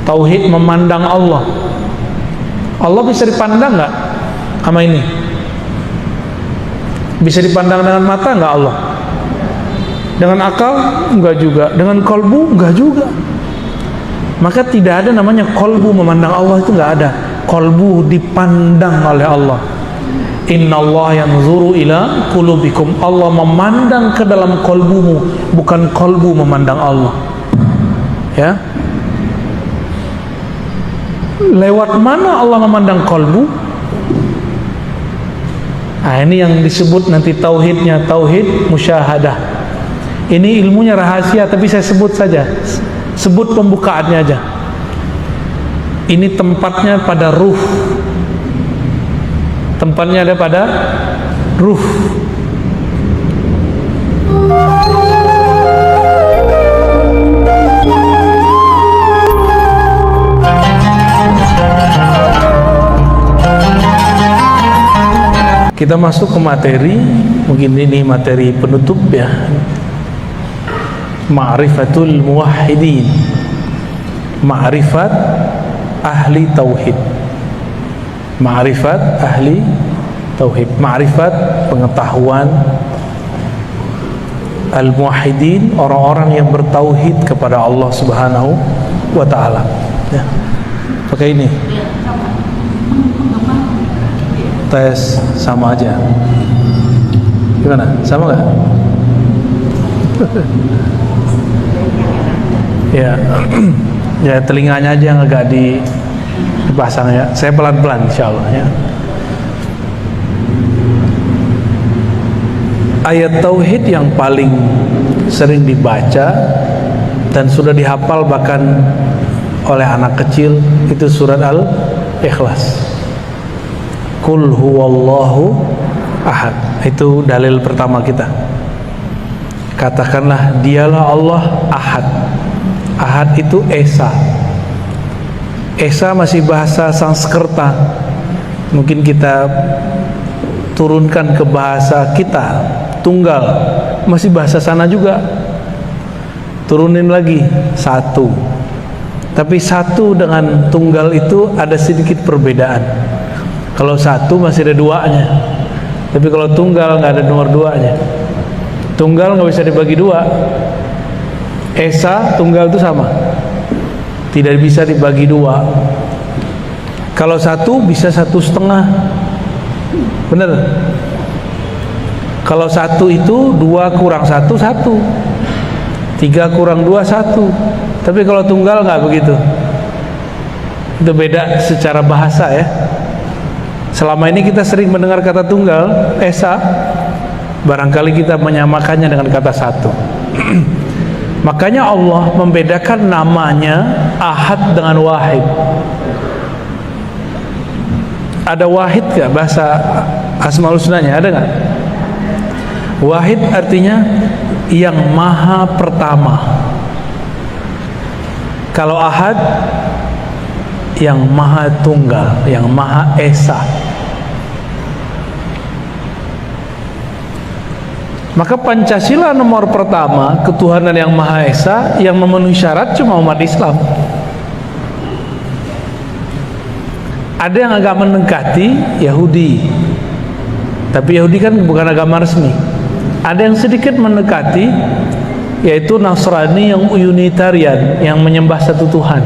Tauhid memandang Allah. Allah bisa dipandang nggak sama ini? Bisa dipandang dengan mata nggak Allah? Dengan akal? Enggak juga. Dengan kolbu? Enggak juga. Maka tidak ada namanya kolbu memandang Allah, itu nggak ada. Kolbu dipandang oleh Allah. Innallaha yanzuru ila qulubikum. Allah memandang ke dalam kolbumu, bukan kolbu memandang Allah. Ya. Lewat mana Allah memandang kolbu? Nah, ini yang disebut nanti tauhidnya, tauhid musyahadah. Ini ilmunya rahasia, tapi saya sebut saja. Sebut pembukaannya aja. Ini tempatnya pada ruh. Tempatnya ada pada ruh. Kita masuk ke materi, mungkin ini materi penutup ya. Ma'rifatul muwahhidin. Ma'rifat ahli tauhid. Ma'rifat ahli tauhid. Ma'rifat pengetahuan al-muwahhidin, orang-orang yang bertauhid kepada Allah Subhanahu wa taala. Ya. Pakai ini. Tes sama aja. Gimana? Sama nggak? Ya, ya telinganya aja yang agak dipasang ya. Saya pelan-pelan insyaallah ya. Ayat tauhid yang paling sering dibaca dan sudah dihafal bahkan oleh anak kecil itu surat Al-Ikhlas. Qul huwallahu ahad. Itu dalil pertama kita. Katakanlah dialah Allah ahad. Ahad itu Esa. Esa masih bahasa Sanskerta. Mungkin kita turunkan ke bahasa kita, tunggal, masih bahasa sana juga. Turunin lagi, satu. Tapi satu dengan tunggal itu ada sedikit perbedaan. Kalau satu masih ada duanya, tapi kalau tunggal nggak ada nomor duanya. Tunggal nggak bisa dibagi dua. Esa tunggal itu sama, tidak bisa dibagi dua. Kalau satu bisa 1,5, bener. Kalau satu itu 2 kurang 1, 1. 3 kurang 2, 1. Tapi kalau tunggal nggak begitu. Itu beda secara bahasa ya. Selama ini kita sering mendengar kata tunggal, Esa, barangkali kita menyamakannya dengan kata satu. Makanya Allah membedakan namanya Ahad dengan Wahid. Ada Wahid gak bahasa Asmaul Husnanya? Ada gak? Wahid artinya yang maha pertama. Kalau Ahad yang maha tunggal, yang maha esa. Maka Pancasila nomor pertama, ketuhanan yang maha esa, yang memenuhi syarat cuma umat Islam. Ada yang agak mendekati Yahudi, tapi Yahudi kan bukan agama resmi. Ada yang sedikit mendekati, yaitu Nasrani yang Unitarian, yang menyembah satu Tuhan.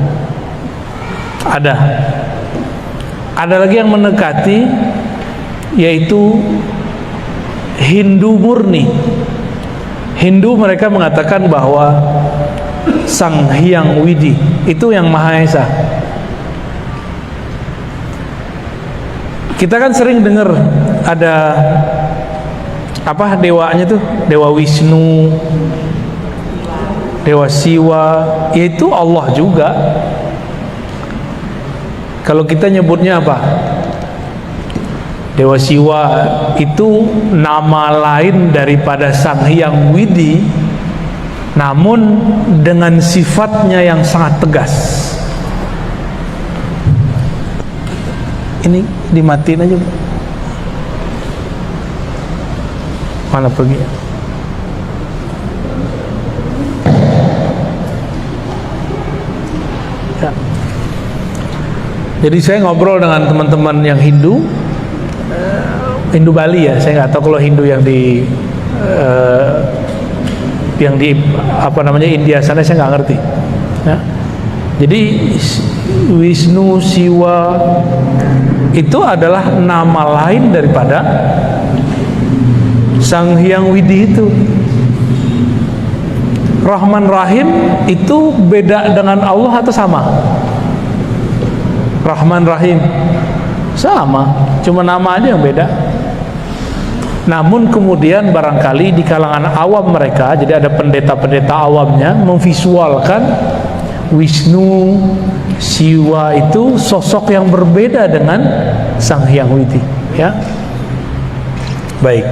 Ada lagi yang mendekati, yaitu Hindu murni. Hindu mereka mengatakan bahwa Sang Hyang Widi itu yang Maha Esa. Kita kan sering dengar ada apa dewanya tuh, Dewa Wisnu, Dewa Siwa, yaitu Allah juga. Kalau kita nyebutnya apa? Dewa Siwa itu nama lain daripada Sang Hyang Widi, namun dengan sifatnya yang sangat tegas. Ini dimatiin aja. Mana pergi? Ya. Jadi saya ngobrol dengan teman-teman yang Hindu, Hindu Bali ya, saya nggak tahu kalau Hindu yang di apa namanya India sana saya nggak ngerti. Ya. Jadi Wisnu, Siwa itu adalah nama lain daripada Sang Hyang Widi itu. Rahman Rahim itu beda dengan Allah atau sama? Rahman Rahim sama, cuma nama aja yang beda. Namun kemudian barangkali di kalangan awam mereka, jadi ada pendeta-pendeta awamnya memvisualkan Wisnu, Siwa itu sosok yang berbeda dengan Sang Hyang Widi, ya. Baik.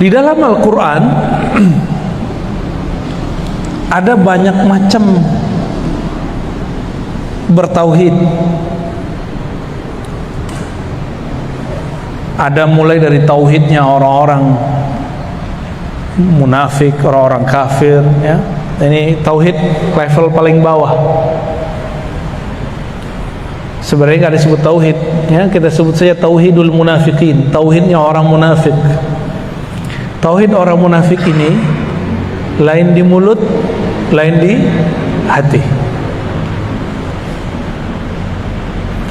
Di dalam Al-Quran ada banyak macam bertauhid. Ada mulai dari tauhidnya orang-orang munafik, orang-orang kafir, ya. Ini tauhid level paling bawah. Sebenarnya nggak disebut tauhid, ya. Kita sebut saja tauhidul munafikin, tauhidnya orang munafik. Tauhid orang munafik ini lain di mulut, lain di hati.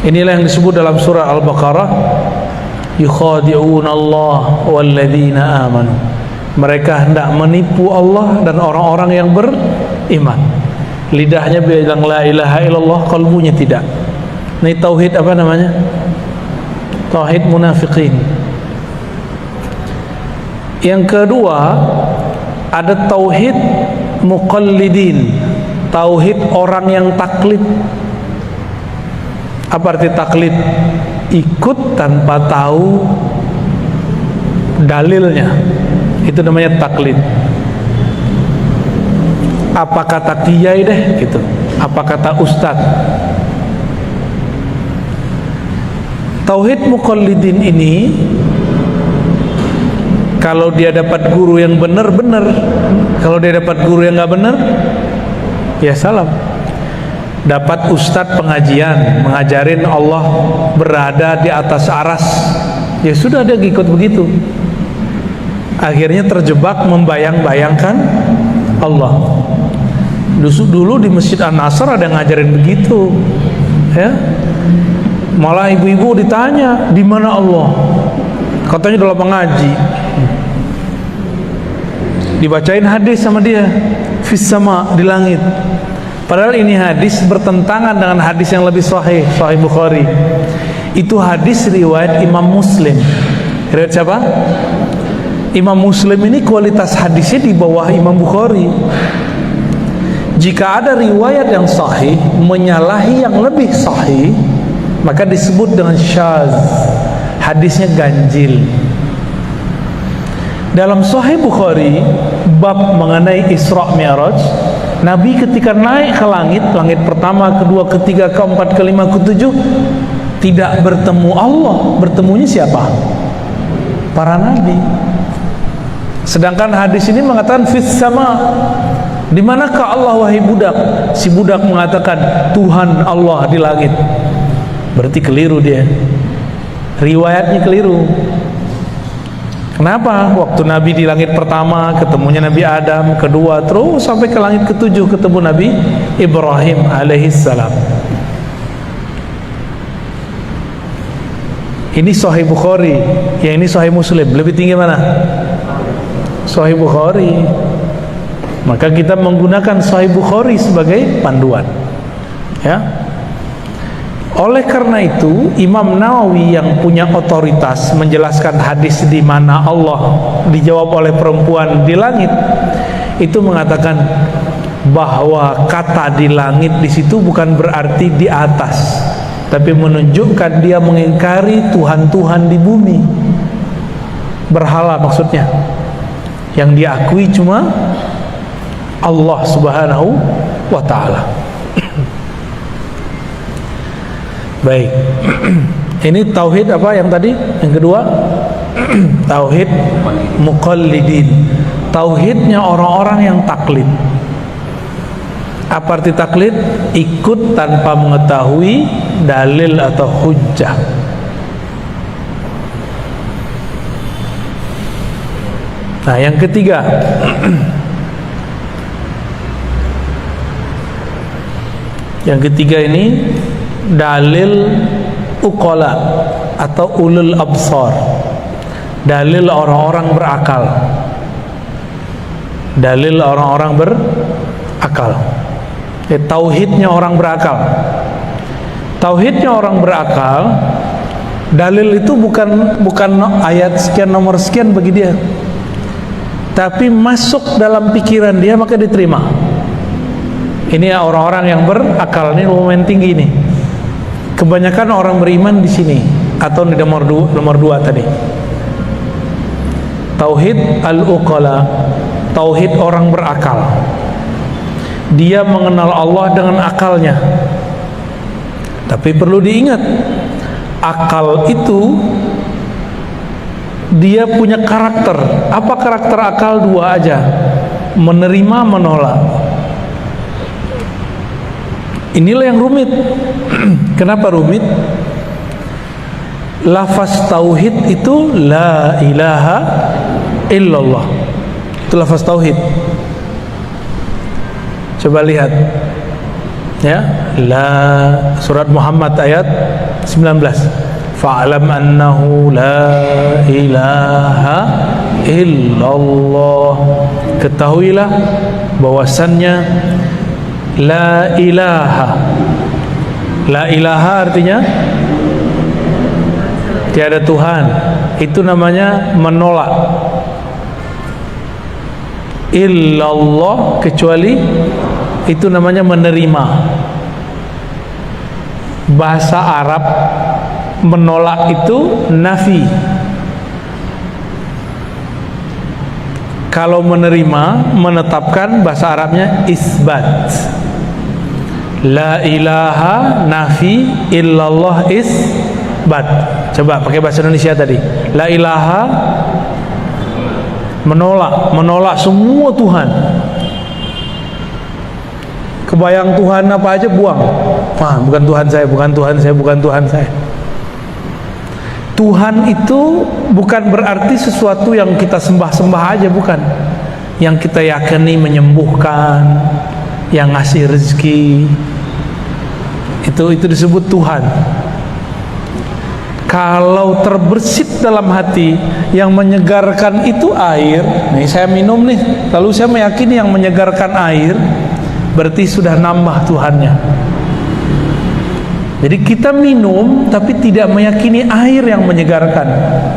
Inilah yang disebut dalam surah Al-Baqarah, yukhadi'una Allah walladzina amanu. Mereka hendak menipu Allah dan orang-orang yang beriman. Lidahnya bilang la ilaha illallah, kalbunya tidak. Ini tauhid apa namanya? Tauhid munafiqin. Yang kedua, ada tauhid muqallidin, tauhid orang yang taklid. Apa arti taklid? Ikut tanpa tahu dalilnya, itu namanya taklid. Apa kata kiai deh gitu, apa kata ustadz. Tauhid muqallidin ini, kalau dia dapat guru yang benar-benar, kalau dia dapat guru yang nggak benar, ya salam. Dapat ustadz pengajian mengajarin Allah berada di atas aras, ya sudah dia ikut begitu. Akhirnya terjebak membayang-bayangkan Allah. Dulu di Masjid An-Nasr ada yang ngajarin begitu, ya. Malah ibu-ibu ditanya di mana Allah, katanya dalam mengaji. Dibacain hadis sama dia, fis sama, di langit. Padahal ini hadis bertentangan dengan hadis yang lebih sahih, Sahih Bukhari. Itu hadis riwayat Imam Muslim. Riwayat siapa? Imam Muslim ini kualitas hadisnya di bawah Imam Bukhari. Jika ada riwayat yang sahih menyalahi yang lebih sahih, maka disebut dengan syadz, hadisnya ganjil. Dalam Sahih Bukhari bab mengenai Isra Mi'raj, Nabi ketika naik ke langit, langit pertama, kedua, ketiga, keempat, kelima, ketujuh, tidak bertemu Allah. Bertemunya siapa? Para nabi. Sedangkan hadis ini mengatakan fis sama. Di manakah Allah wahai budak? Si budak mengatakan Tuhan Allah di langit. Berarti keliru dia. Riwayatnya keliru. Kenapa? Waktu Nabi di langit pertama ketemunya Nabi Adam, kedua terus sampai ke langit ketujuh ketemu Nabi Ibrahim alaihissalam. Ini Sahih Bukhari, yang ini Sahih Muslim. Lebih tinggi mana? Sahih Bukhari. Maka kita menggunakan Sahih Bukhari sebagai panduan, ya. Oleh karena itu, Imam Nawawi yang punya otoritas menjelaskan hadis di mana Allah dijawab oleh perempuan di langit, itu mengatakan bahwa kata di langit di situ bukan berarti di atas, tapi menunjukkan dia mengingkari Tuhan-Tuhan di bumi. Berhala maksudnya. Yang diakui cuma Allah Subhanahu wa ta'ala. Baik. Ini tauhid apa yang tadi? Yang kedua, tauhid muqallidin. Tauhidnya orang-orang yang taklid. Apa arti taklid? Ikut tanpa mengetahui dalil atau hujjah. Nah, yang ketiga, yang ketiga ini dalil uqala atau ulul absar, dalil orang-orang berakal, dalil orang-orang berakal. Tauhidnya orang berakal. Tauhidnya orang berakal, dalil itu bukan ayat sekian nomor sekian bagi dia, tapi masuk dalam pikiran dia maka diterima. Ini orang-orang yang berakal, ini momen tinggi nih. Kebanyakan orang beriman di sini atau di nomor dua tadi. Tauhid al-uqala, tauhid orang berakal. Dia mengenal Allah dengan akalnya. Tapi perlu diingat, akal itu dia punya karakter. Apa karakter akal? Dua aja, menerima, menolak. Inilah yang rumit. Kenapa rumit? Lafaz tauhid itu la ilaha illallah. Itu lafaz tauhid. Coba lihat ya, surat Muhammad ayat 19. Fa'lam annahu la ilaha illallah. Ketahuilah bahwasannya la ilaha. La ilaha artinya tiada Tuhan. Itu namanya menolak. Illallah, kecuali, itu namanya menerima. Bahasa Arab menolak itu nafi. Kalau menerima, menetapkan, bahasa Arabnya isbat. La ilaha nafi, illallah isbat. Coba pakai bahasa Indonesia tadi. La ilaha menolak semua Tuhan. Kebayang Tuhan apa aja buang. Wah, bukan Tuhan saya, bukan Tuhan saya, bukan Tuhan saya. Tuhan itu bukan berarti sesuatu yang kita sembah-sembah aja, bukan. Yang kita yakini menyembuhkan, yang ngasih rezeki. Itu disebut Tuhan. Kalau terbersit dalam hati, yang menyegarkan itu air. Nih saya minum nih, lalu saya meyakini yang menyegarkan air, berarti sudah nambah Tuhannya. Jadi kita minum tapi tidak meyakini air yang menyegarkan.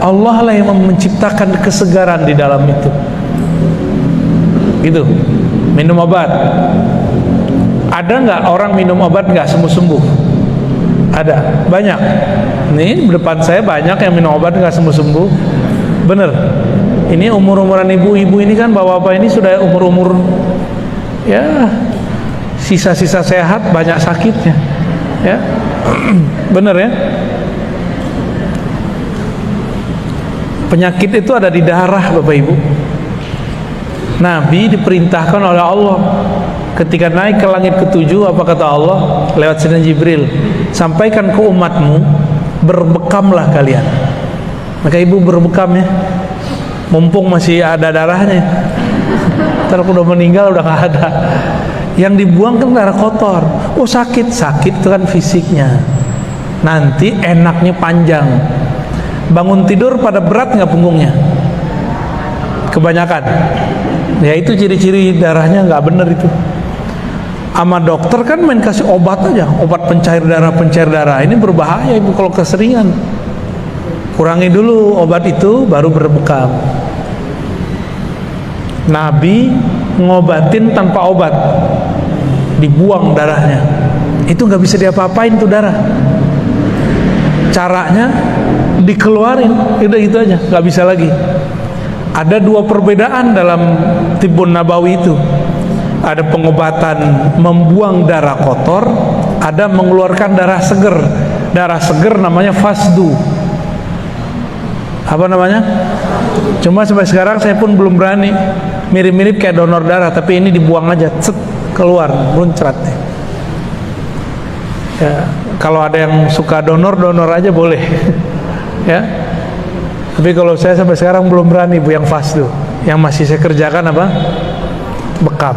Allah lah yang menciptakan kesegaran di dalam itu. Gitu. Minum obat. Ada nggak orang minum obat nggak sembuh-sembuh? Ada, banyak. Nih depan saya banyak yang minum obat nggak sembuh-sembuh. Bener. Ini umur-umuran ibu-ibu ini kan, bapak-bapak ini sudah umur-umur ya sisa-sisa sehat, banyak sakitnya. Ya, bener ya. Penyakit itu ada di darah, Bapak Ibu. Nabi diperintahkan oleh Allah ketika naik ke langit ketujuh, apa kata Allah lewat Sayyidina Jibril, sampaikan ke umatmu, berbekamlah kalian. Maka ibu berbekam ya, mumpung masih ada darahnya. Ntar udah meninggal udah gak ada. Yang dibuang kan darah kotor. Oh sakit itu kan fisiknya. Nanti enaknya panjang. Bangun tidur pada berat nggak punggungnya? Kebanyakan. Ya itu ciri-ciri darahnya nggak bener itu. Sama dokter kan main kasih obat aja, obat pencair darah. Ini berbahaya ibu kalau keseringan. Kurangi dulu obat itu, baru berbekam. Nabi ngobatin tanpa obat, dibuang darahnya. Itu nggak bisa diapa-apain tuh darah. Caranya dikeluarin, udah itu aja, nggak bisa lagi. Ada dua perbedaan dalam Tibbun Nabawi itu. Ada pengobatan membuang darah kotor, ada mengeluarkan darah seger. Darah seger namanya fasdu. Apa namanya? Cuma sampai sekarang saya pun belum berani. Mirip-mirip kayak donor darah, tapi ini dibuang aja, cet, keluar muncrat. Ya, kalau ada yang suka donor aja boleh. Ya. Tapi kalau saya sampai sekarang belum berani Bu yang fast tuh. Yang masih saya kerjakan apa? Bekam.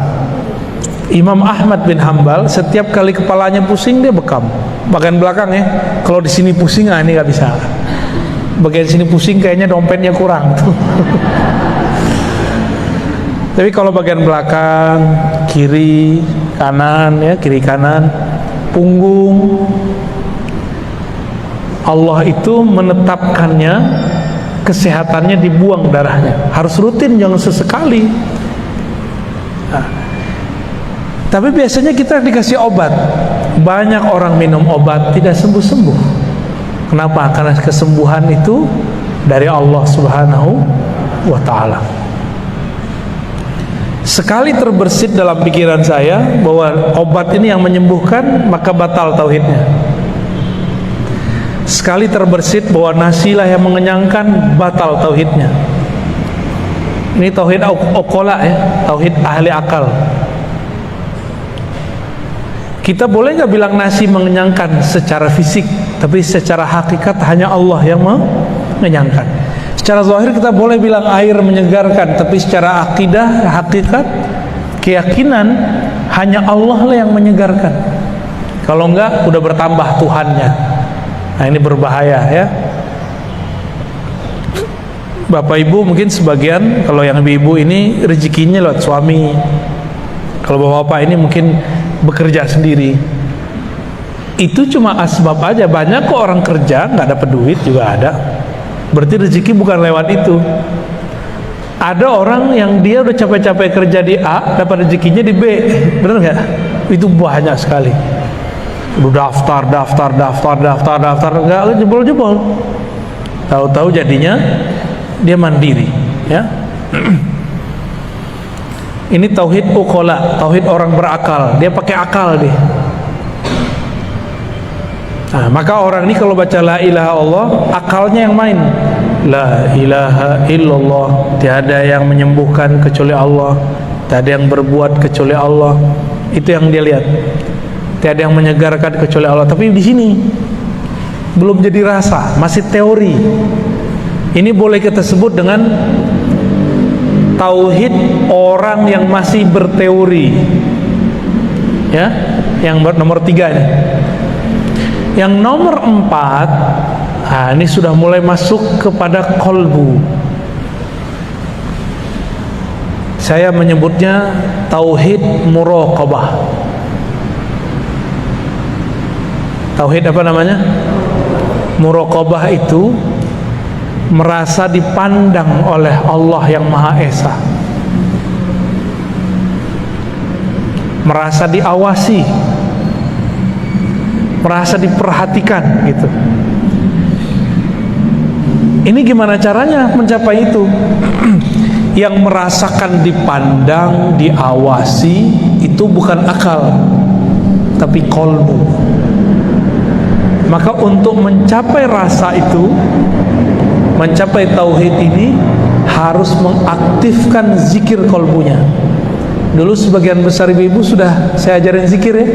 Imam Ahmad bin Hambal setiap kali kepalanya pusing dia bekam. Bagian belakang ya. Kalau di sini pusing, ini nggak bisa. Bagian sini pusing kayaknya dompetnya kurang tuh. Tapi kalau bagian belakang, kiri, kanan ya, kiri kanan, punggung, Allah itu menetapkannya, kesehatannya dibuang darahnya. Harus rutin, jangan sesekali. Nah, tapi biasanya kita dikasih obat. Banyak orang minum obat tidak sembuh-sembuh. Kenapa? Karena kesembuhan itu dari Allah Subhanahu wa ta'ala. Sekali terbersit dalam pikiran saya bahwa obat ini yang menyembuhkan, maka batal tauhidnya. Sekali terbersit bahwa nasilah yang mengenyangkan, batal tauhidnya. Ini tauhid uqala ya, tauhid ahli akal. Kita boleh nggak bilang nasi mengenyangkan secara fisik, tapi secara hakikat hanya Allah yang mengenyangkan. Secara zahir kita boleh bilang air menyegarkan, tapi secara akidah, hakikat, keyakinan hanya Allah lah yang menyegarkan. Kalau enggak, udah bertambah Tuhannya. Nah ini berbahaya ya. Bapak ibu mungkin sebagian, kalau yang ibu ini rezekinya lewat suami. Kalau bapak-bapak ini mungkin bekerja sendiri. Itu cuma asbab aja. Banyak kok orang kerja nggak dapat duit juga ada. Berarti rezeki bukan lewat itu. Ada orang yang dia udah capek-capek kerja di A, dapat rezekinya di B. Benar nggak? Itu banyak sekali. Udah daftar, nggak jebol-jebol. Tahu-tahu jadinya dia mandiri, ya. Ini tauhid uqala, tauhid orang berakal. Dia pakai akal dia. Nah, maka orang ini kalau baca la ilaha Allah, akalnya yang main. La ilaha illallah, tiada yang menyembuhkan kecuali Allah, tiada yang berbuat kecuali Allah. Itu yang dia lihat. Tiada yang menyegarkan kecuali Allah. Tapi di sini belum jadi rasa, masih teori. Ini boleh kita sebut dengan tauhid orang yang masih berteori, ya. Yang nomor 3 ini. Yang nomor 4, nah ini sudah mulai masuk kepada kolbu. Saya menyebutnya tauhid muraqabah. Tauhid apa namanya? Muraqabah itu merasa dipandang oleh Allah yang Maha Esa, merasa diawasi, merasa diperhatikan gitu. Ini gimana caranya mencapai itu? Yang merasakan dipandang, diawasi itu bukan akal, tapi kolbu. Maka untuk mencapai rasa itu, mencapai tauhid ini, harus mengaktifkan zikir kolbunya. Dulu sebagian besar ibu-ibu sudah saya ajarin zikir ya,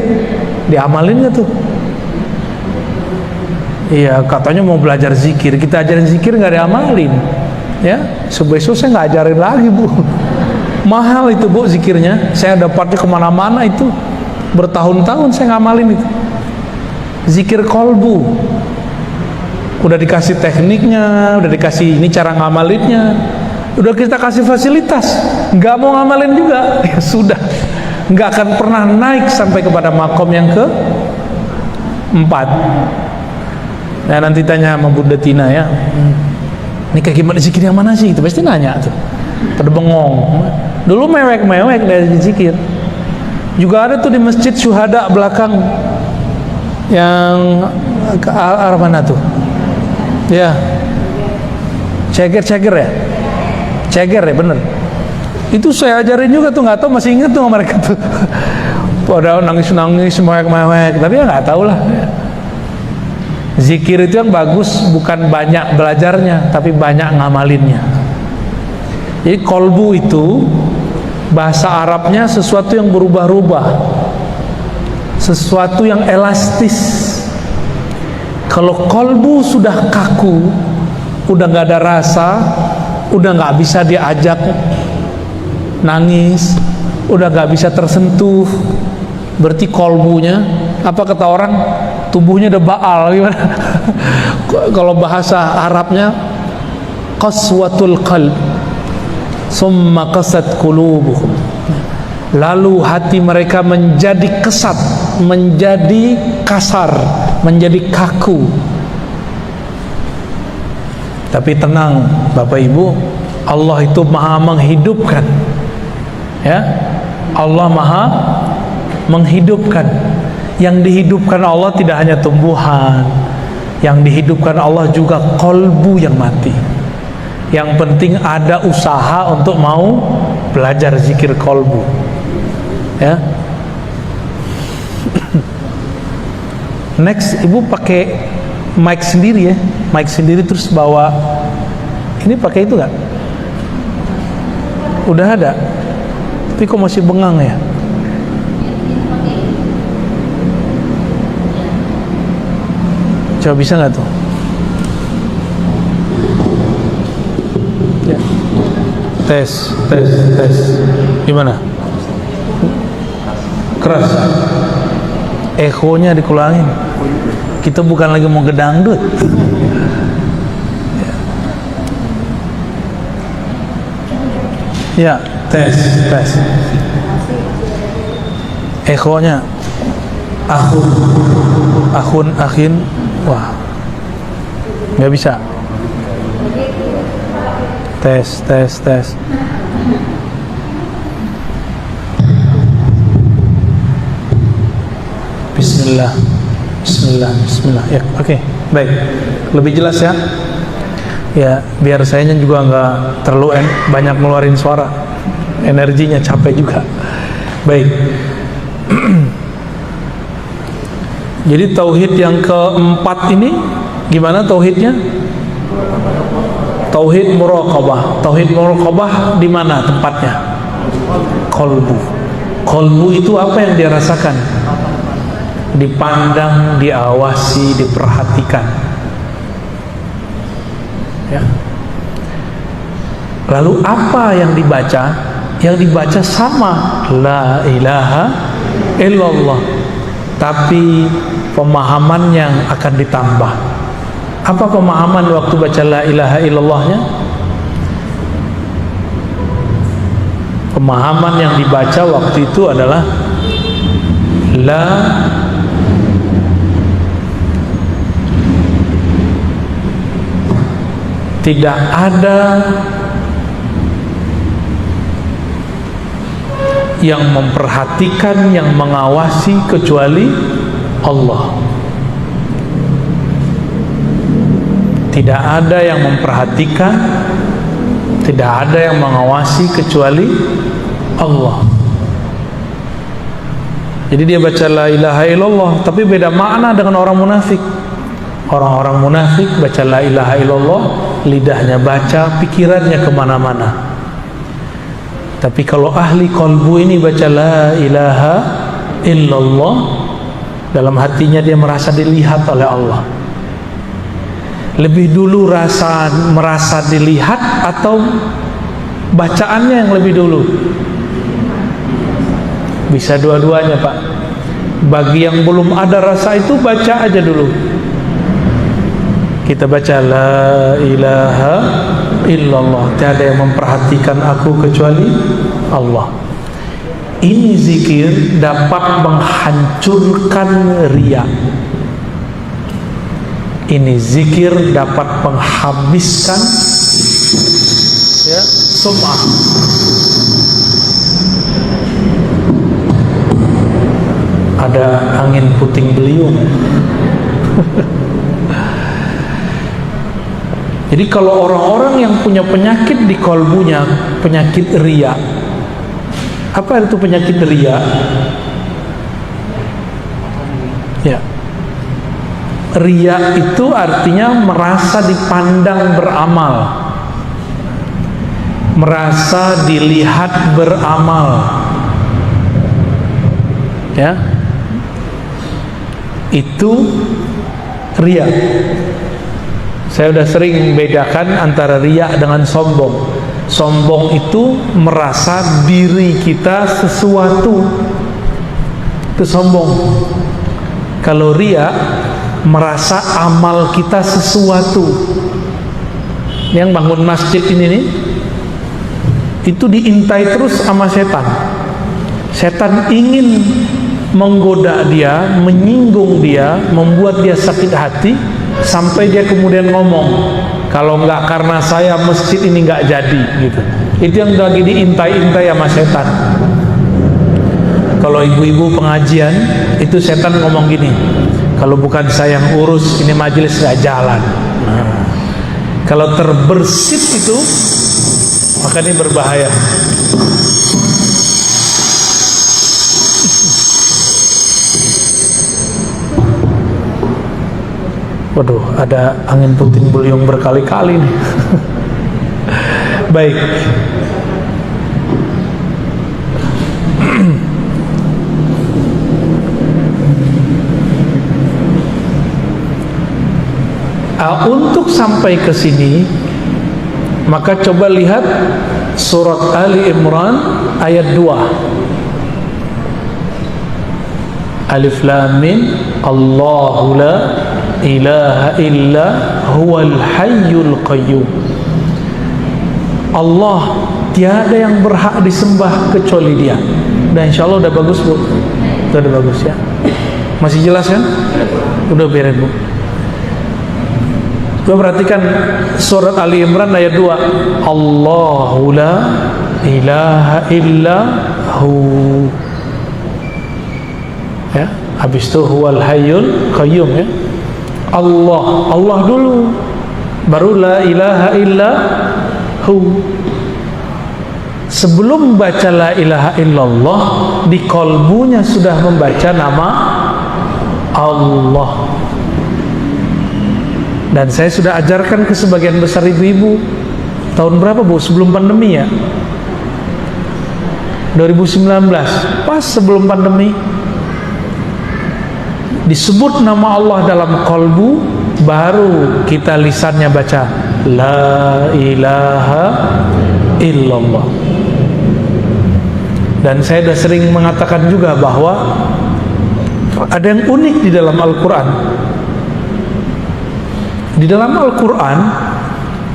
diamalin nggak tuh? Iya, katanya mau belajar zikir, kita ajarin zikir nggak diamalin, ya. Besok saya nggak ajarin lagi bu. Mahal itu bu zikirnya, saya dapatnya kemana-mana itu, bertahun-tahun saya ngamalin itu. Zikir kolbu. Udah dikasih tekniknya, udah dikasih ini cara ngamalinnya, udah kita kasih fasilitas, nggak mau ngamalin juga, ya sudah, nggak akan pernah naik sampai kepada makom yang ke-4. Nah nanti tanya sama Bunda Tina ya, ini kayak gimana zikir yang mana sih? Itu pasti nanya tuh, pada bengong. Dulu mewek-mewek dari zikir. Juga ada tuh di masjid Syuhada belakang, yang ke arah mana tuh? Ya, ceger ya, ceger ya bener. Itu saya ajarin juga tuh, nggak tahu masih inget tuh mereka tuh. Pada nangis mewek, tapi ya nggak tahu lah. Zikir itu yang bagus bukan banyak belajarnya, tapi banyak ngamalinnya. Jadi kolbu itu Bahasa Arabnya sesuatu yang berubah-ubah, sesuatu yang elastis. Kalau kolbu sudah kaku, udah nggak ada rasa, udah nggak bisa diajak nangis, udah nggak bisa tersentuh, berarti kolbunya, apa kata orang, tubuhnya udah baal gimana? Kalau bahasa Arabnya qaswatul qalb summa qasat qulubuhum, lalu hati mereka menjadi kesat, menjadi kasar, menjadi kaku. Tapi tenang Bapak Ibu, Allah itu maha menghidupkan, ya, Allah maha menghidupkan. Yang dihidupkan Allah tidak hanya tumbuhan, yang dihidupkan Allah juga kolbu yang mati. Yang penting ada usaha untuk mau belajar zikir kolbu, ya. Next, Ibu pakai mic sendiri ya, mic sendiri terus bawa. Ini pakai itu nggak? Udah ada, tapi kok masih bengang ya? Coba bisa nggak tuh? Ya. Tes. Gimana? Keras. Ekonya dikurangin. Kita bukan lagi mau gedangdut. Ya, tes. Ekonya. Akhin. Wah, nggak bisa. Tes. Bismillah. Ya, oke, baik. Lebih jelas ya. Ya, biar sayanya juga nggak terlalu banyak ngeluarin suara, energinya capek juga. Baik. Jadi tauhid yang keempat ini gimana tauhidnya? Tauhid muraqabah. Tauhid muraqabah di mana tempatnya? Kolbu. Kolbu itu apa yang dia rasakan? Dipandang, diawasi, diperhatikan. Ya. Lalu apa yang dibaca? Yang dibaca sama, la ilaha illallah. Tapi pemahaman yang akan ditambah. Apa pemahaman waktu baca la ilaha illallahnya? Pemahaman yang dibaca waktu itu adalah la tidak ada yang memperhatikan, yang mengawasi kecuali Allah. Tidak ada yang memperhatikan, tidak ada yang mengawasi kecuali Allah. Jadi dia baca la ilaha illallah, tapi beda makna dengan orang munafik. Orang-orang munafik baca la ilaha illallah, lidahnya baca, pikirannya kemana-mana. Tapi kalau ahli kolbu ini baca la ilaha illallah, dalam hatinya dia merasa dilihat oleh Allah. Lebih dulu merasa dilihat atau bacaannya yang lebih dulu? Bisa dua-duanya Pak. Bagi yang belum ada rasa itu baca aja dulu. Kita baca la ilaha illallah, tiada yang memperhatikan aku kecuali Allah. Ini zikir dapat menghancurkan riya. Ini zikir dapat menghabiskan ya, sum'ah. Ada angin puting beliung. Jadi kalau orang-orang yang punya penyakit di kolbunya, penyakit riya. Apa itu penyakit riya? Ya. Riya itu artinya merasa dipandang beramal. merasa dilihat beramal, ya, itu riya. Saya sudah sering membedakan antara riya dengan sombong. Sombong itu merasa diri kita sesuatu, itu sombong. Kalau riya merasa amal kita sesuatu. Yang bangun masjid ini nih, itu diintai terus sama setan. Setan ingin menggoda dia, menyinggung dia, membuat dia sakit hati, sampai dia kemudian ngomong, kalau enggak karena saya masjid ini enggak jadi, gitu. Itu yang lagi diintai-intai sama setan. Kalau ibu-ibu pengajian, itu setan ngomong gini, kalau bukan saya yang urus, ini majelis enggak jalan. Nah, kalau terbersit itu, maka ini berbahaya. Waduh, ada angin puting beliung berkali-kali nih. Baik. Untuk sampai ke sini, maka coba lihat surat Ali Imran ayat 2. Alif Lam Mim, Allahu la ilaha illa huwal hayyul qayyum. Allah tiada yang berhak disembah kecuali Dia. Dan insyaallah udah bagus, Bu. Udah bagus ya. Masih jelas kan? Udah beres, Bu. Coba perhatikan surat Ali Imran ayat 2. Allahu la ilaha illa hu. Ya, habis itu huwal hayyul qayyum, ya. Allah dulu, baru la ilaha illa hu. Sebelum baca la ilaha illallah, di kolbunya sudah membaca nama Allah. Dan saya sudah ajarkan ke sebagian besar ibu-ibu. Tahun berapa, Bu? Sebelum pandemi ya, 2019, pas sebelum pandemi, disebut nama Allah dalam kolbu, baru kita lisannya baca la ilaha illallah. Dan saya sudah sering mengatakan juga bahwa ada yang unik di dalam Al-Quran. Di dalam Al-Quran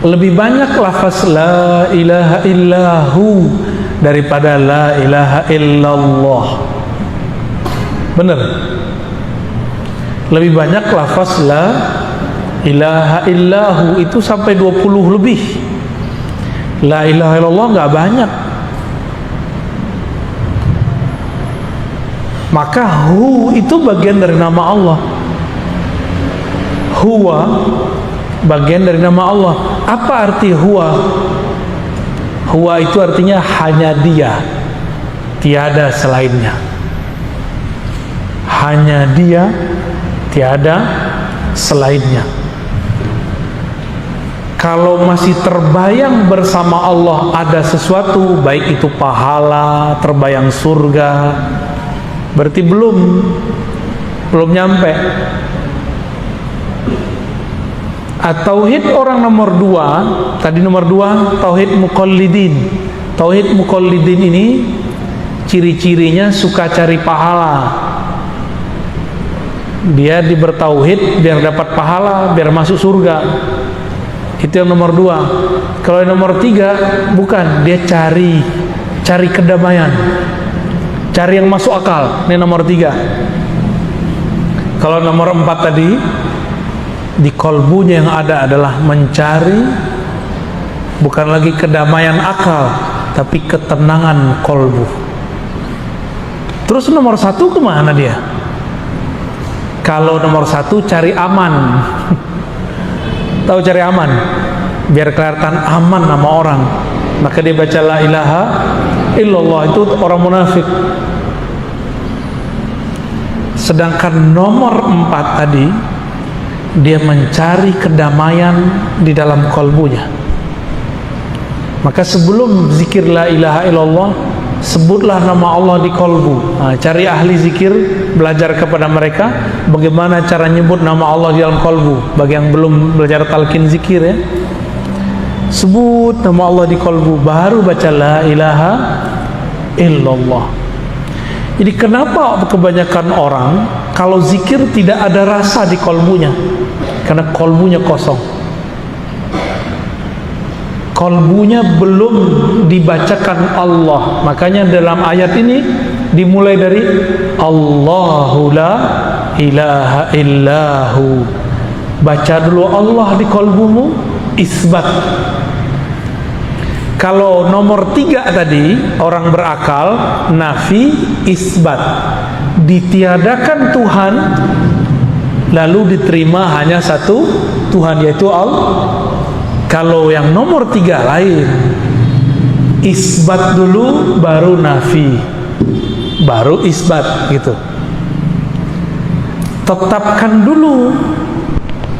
lebih banyak lafaz la ilaha illahu daripada la ilaha illallah. Benar? Lebih banyak lafaz la ilaha illahu itu sampai 20 lebih. La ilaha illallah nggak banyak. Maka hu itu bagian dari nama Allah. Huwa bagian dari nama Allah. Apa arti huwa? Huwa itu artinya hanya Dia, tiada selainnya. Hanya Dia, tiada selainnya. Kalau masih terbayang bersama Allah ada sesuatu, baik itu pahala, terbayang surga, berarti belum nyampe. Tauhid orang nomor 2, tadi nomor 2 tauhid muqallidin. Tauhid muqallidin ini ciri-cirinya suka cari pahala. Dia bertauhid biar dapat pahala, biar masuk surga. Itu yang nomor 2. Kalau yang nomor 3 bukan, dia cari kedamaian, cari yang masuk akal. Ini nomor 3. Kalau nomor 4 tadi, di kolbunya yang ada adalah mencari bukan lagi kedamaian akal, tapi ketenangan kolbu. Terus nomor 1 kemana dia? Kalau nomor 1 cari aman. Tahu cari aman? Biar kelihatan aman sama orang, maka dia baca la ilaha illallah. Itu orang munafik. Sedangkan nomor 4 tadi, dia mencari kedamaian di dalam kolbunya. Maka sebelum zikir la ilaha illallah, sebutlah nama Allah di kolbu. Cari ahli zikir, belajar kepada mereka bagaimana cara nyebut nama Allah di dalam kolbu. Bagi yang belum belajar talqin zikir ya, sebut nama Allah di kolbu, baru baca la ilaha illallah. Jadi kenapa kebanyakan orang kalau zikir tidak ada rasa di kolbunya? Karena kolbunya kosong. Kolbunya belum dibacakan Allah. Makanya dalam ayat ini dimulai dari Allahu la ilaha illahu. Baca dulu Allah di kolbumu, isbat. Kalau nomor 3 tadi, orang berakal, nafi, isbat. Ditiadakan Tuhan, lalu diterima hanya satu Tuhan, yaitu Allah. Kalau yang nomor 3 lain, isbat dulu baru nafi, baru isbat gitu. Tetapkan dulu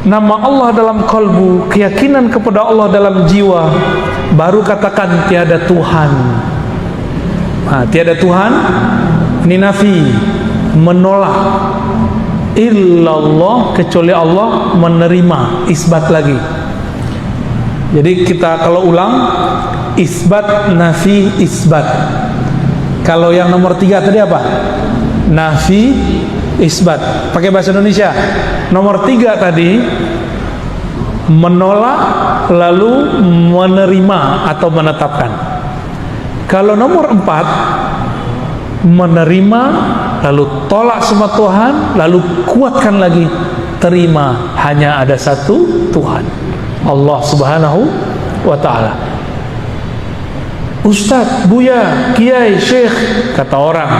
nama Allah dalam kalbu, keyakinan kepada Allah dalam jiwa, baru katakan tiada Tuhan. Tiada Tuhan ini nafi, menolak. Illallah, kecuali Allah, menerima, isbat lagi. Jadi kita kalau ulang, isbat, nafi, isbat. Kalau yang nomor 3 tadi apa? Nafi, isbat. Pakai bahasa Indonesia. Nomor 3 tadi menolak, lalu menerima atau menetapkan. Kalau nomor 4 menerima, lalu tolak semua Tuhan, lalu kuatkan lagi, terima, hanya ada satu Tuhan, Allah Subhanahu wa ta'ala. Ustaz, Buya, Kiai, Syekh, kata orang,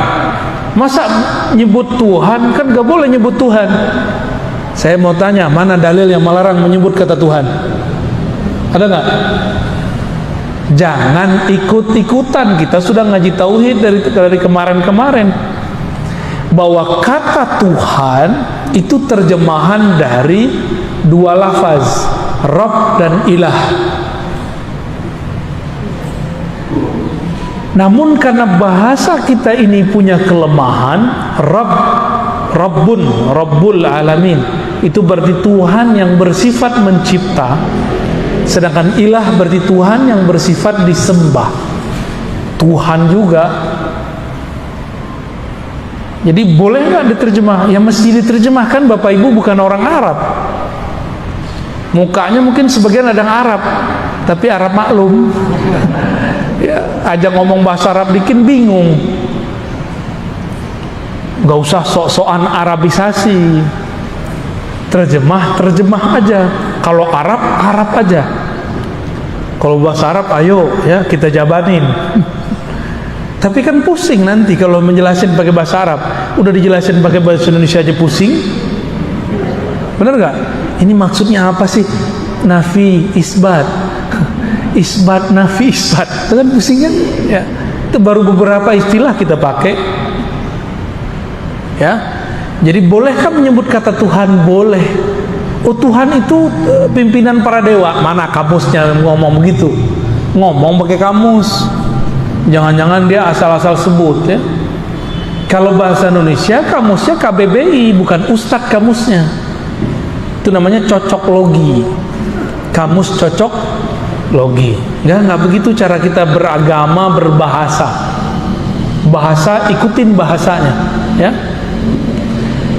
masa nyebut Tuhan? Kan gak boleh nyebut Tuhan. Saya mau tanya, mana dalil yang melarang menyebut kata Tuhan? Ada gak? Jangan ikut-ikutan. Kita sudah ngaji tauhid dari kemarin-kemarin, bahwa kata Tuhan itu terjemahan dari 2 lafaz, Rabb dan Ilah. Namun karena bahasa kita ini punya kelemahan, Rabbun, Rabbul Alamin, itu berarti Tuhan yang bersifat mencipta, sedangkan Ilah berarti Tuhan yang bersifat disembah. Tuhan juga. Jadi boleh nggak diterjemah? Ya mesti diterjemahkan. Bapak Ibu bukan orang Arab. Mukanya mungkin sebagian ada yang Arab, tapi Arab maklum. Ya, ajak ngomong bahasa Arab dikit bingung. Gak usah sok-sokan Arabisasi. Terjemah aja. Kalau Arab, Arab aja. Kalau bahasa Arab, ayo ya kita jabanin. Tapi kan pusing nanti kalau menjelasin pakai bahasa Arab. Udah dijelasin pakai bahasa Indonesia aja pusing. Bener gak? Ini maksudnya apa sih? Nafi, isbat. Isbat, nafi, isbat. Itu kan pusing kan? Ya. Itu baru beberapa istilah kita pakai. Ya. Jadi bolehkah menyebut kata Tuhan? Boleh. Oh, Tuhan itu pimpinan para dewa. Mana kamusnya ngomong begitu? Ngomong pakai kamus. Jangan-jangan dia asal-asal sebut ya. Kalau bahasa Indonesia kamusnya KBBI, bukan Ustadz kamusnya. Itu namanya cocok logi. Kamus cocok logi. Nggak begitu cara kita beragama, berbahasa. Bahasa, ikutin bahasanya ya.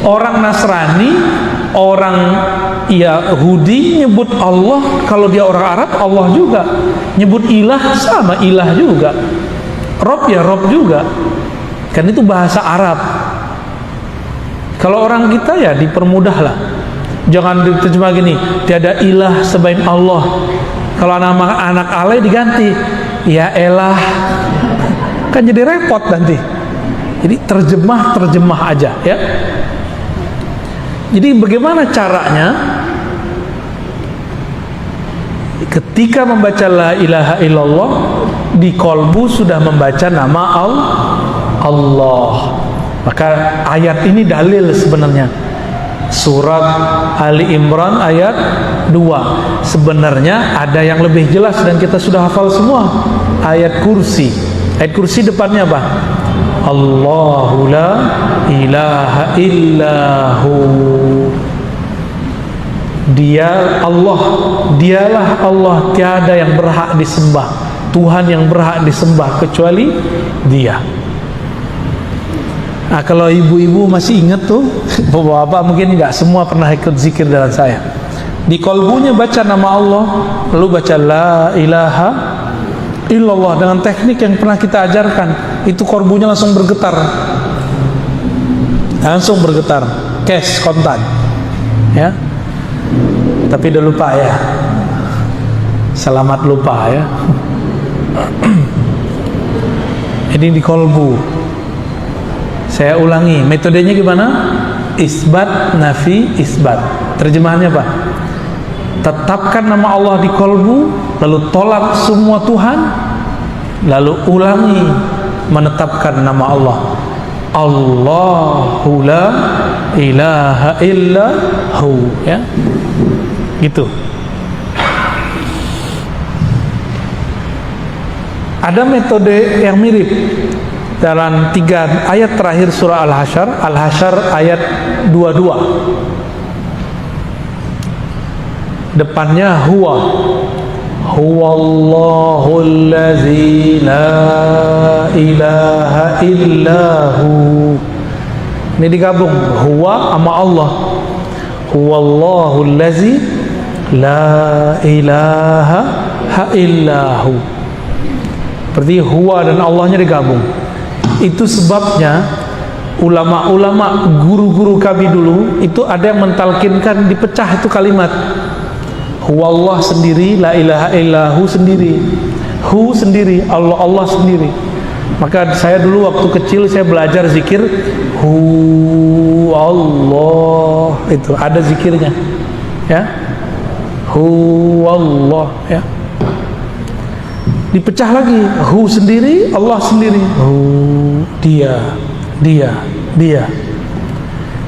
Orang Nasrani, orang Yahudi nyebut Allah, kalau dia orang Arab Allah juga. Nyebut ilah sama ilah juga. Rob ya Rob juga. Kan itu bahasa Arab. Kalau orang kita ya dipermudah lah. Jangan diterjemah gini, tiada ilah selain Allah. Kalau anak alay diganti, ya elah. Kan jadi repot nanti. Jadi terjemah aja ya. Jadi bagaimana caranya? Ketika membaca la ilaha illallah, di kolbu sudah membaca nama Allah. Maka ayat ini dalil sebenarnya. surat Ali Imran ayat 2. Sebenarnya ada yang lebih jelas dan kita sudah hafal semua, ayat kursi. Ayat kursi depannya apa? Allahu la ilaha illahu. Dia Allah, dialah Allah, tiada yang berhak disembah, Tuhan yang berhak disembah kecuali Dia. Nah, kalau ibu-ibu masih ingat tuh, bapak-bapak mungkin nggak semua pernah ikut zikir dengan saya. Di kolbunya baca nama Allah, lalu baca la ilaha illallah dengan teknik yang pernah kita ajarkan. Itu kolbunya langsung bergetar, cash kontan, ya. Tapi udah lupa ya, selamat lupa ya. Ini di kolbu. Saya ulangi, metodenya gimana? Isbat, nafi, isbat. Terjemahannya apa? Tetapkan nama Allah di kolbu, lalu tolak semua Tuhan, lalu ulangi menetapkan nama Allah. Allahu la ilaha illahu, ya. Gitu. Ada metode yang mirip dalam 3 ayat terakhir surah Al-Hasyr. Al-Hasyr ayat 22. Depannya huwa. Huwallahu allazi la ilaha illahu. Ini digabung, huwa sama Allah. Huwallahu allazi la ilaha illahu. Berarti huwa dan Allahnya digabung. Itu sebabnya ulama-ulama, guru-guru kami dulu itu ada yang mentalkinkan dipecah itu kalimat. Huwallah sendiri, la ilaha illahu sendiri, hu sendiri, Allah sendiri. Maka saya dulu waktu kecil saya belajar zikir hu Allah, itu ada zikirnya, ya. Hu Allah, ya. Dipecah lagi, hu sendiri, Allah sendiri, hu dia.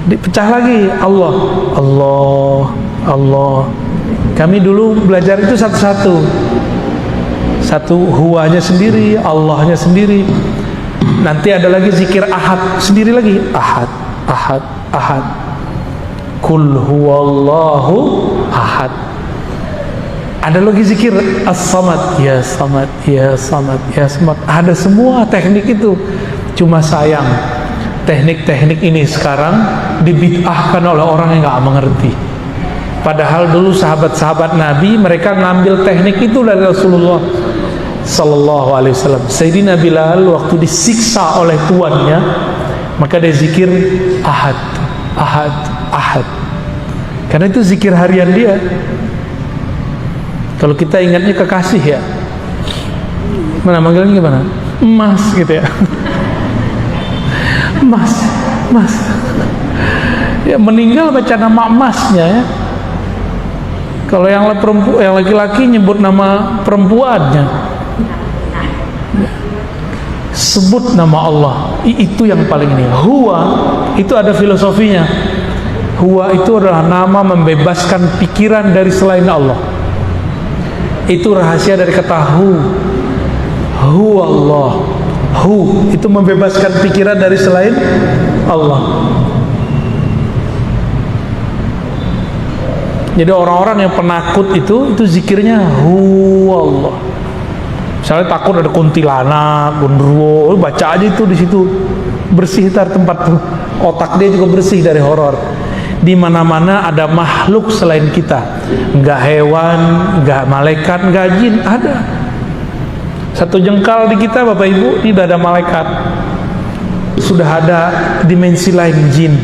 Dipecah lagi, Allah. Kami dulu belajar itu satu-satu. Satu huwanya sendiri, Allahnya sendiri. Nanti ada lagi zikir ahad sendiri lagi, ahad. Kul huwallahu ahad. Ada lagi zikir as-samad, ya samad, ya samad, ya samad. Ada semua teknik itu. Cuma sayang, teknik-teknik ini sekarang dibid'ahkan oleh orang yang nggak mengerti. Padahal dulu sahabat-sahabat Nabi mereka ngambil teknik itu dari Rasulullah Sallallahu Alaihi Wasallam. Sayyidina Bilal waktu disiksa oleh tuannya, maka dia zikir ahad. Karena itu zikir harian dia. Kalau kita ingatnya kekasih ya, mana manggilnya gimana? Mas gitu ya. Mas. Ya meninggal baca nama emasnya ya. Kalau yang laki-laki nyebut nama perempuannya, sebut nama Allah. Itu yang paling ini. Huwa itu ada filosofinya. Huwa itu adalah nama membebaskan pikiran dari selain Allah. Itu rahasia dari kata hu. Huwa Allah. Hu itu membebaskan pikiran dari selain Allah. Jadi orang-orang yang penakut itu zikirnya hu Allah. Misalnya takut ada kuntilanak, genderuwo, baca aja itu di situ. Bersih tar tempat tuh. Otak dia juga bersih dari horor. Di mana-mana ada makhluk selain kita. Enggak hewan, enggak malaikat, enggak jin, ada. Satu jengkal di kita Bapak Ibu, ini ada malaikat. Sudah ada dimensi lain, jin.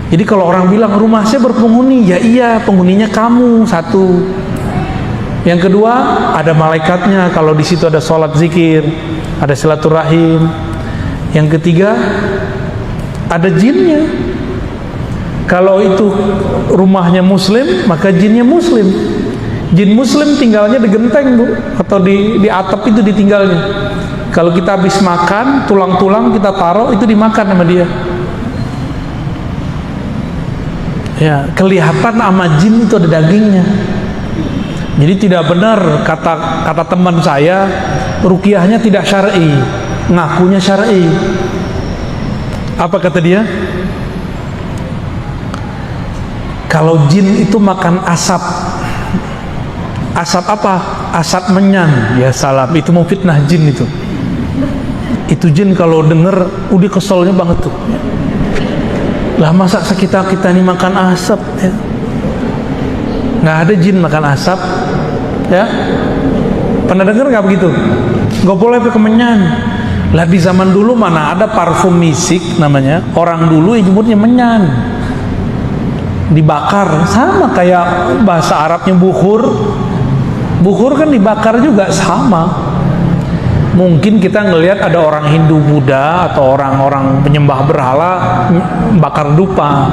Jadi kalau orang bilang rumah saya berpenghuni, ya iya, penghuninya kamu satu. Yang kedua, ada malaikatnya kalau di situ ada sholat zikir, ada silaturahim. Yang ketiga, ada jinnya. Kalau itu rumahnya muslim, maka jinnya muslim. Jin muslim tinggalnya di genteng Bu, atau di atap itu ditinggalnya. Kalau kita habis makan, tulang-tulang kita taruh itu dimakan sama dia. Ya, kelihatan sama jin itu ada dagingnya. Jadi tidak benar kata teman saya, ruqyahnya tidak syar'i, ngakunya syar'i. Apa kata dia? Kalau jin itu makan asap. Asap apa? Asap menyan. Ya salam, itu mau fitnah jin itu. Itu jin kalau denger udah keselnya banget tuh. Lah masa kita ini makan asap ya? Nggak ada jin makan asap ya. Pernah denger nggak begitu? Nggak boleh pakai menyan. Lah di zaman dulu mana ada parfum misik namanya, orang dulu nyebutnya menyan, dibakar. Sama kayak bahasa Arabnya bukhur. Bukhur kan dibakar juga, sama. Mungkin kita ngelihat ada orang Hindu Buddha atau orang-orang penyembah berhala bakar dupa.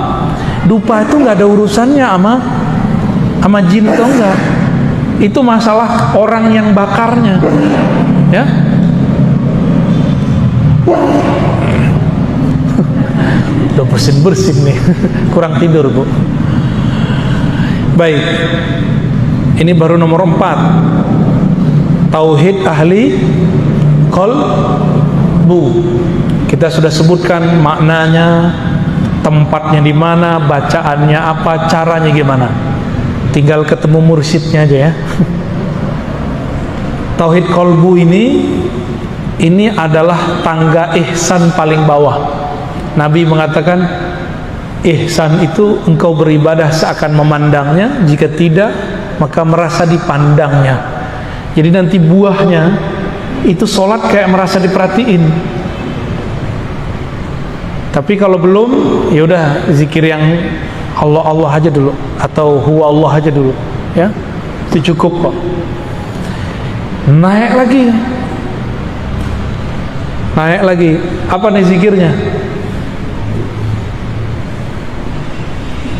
Dupa itu nggak ada urusannya sama jin atau enggak. Itu masalah orang yang bakarnya. Ya. Udah bersin-bersin nih. Kurang tidur, Bu. Baik. Ini baru nomor 4. Tauhid ahli qalbu. Kita sudah sebutkan maknanya, tempatnya di mana, bacaannya apa, caranya gimana. Tinggal ketemu mursyidnya aja ya. Tauhid qalbu ini adalah tangga ihsan paling bawah. Nabi mengatakan ihsan itu engkau beribadah seakan memandangnya, jika tidak maka merasa dipandangnya. Jadi nanti buahnya itu sholat kayak merasa diperhatiin. Tapi kalau belum, ya udah zikir yang Allah aja dulu, atau huwa Allah aja dulu, ya itu cukup kok. Naik lagi, apa nih zikirnya?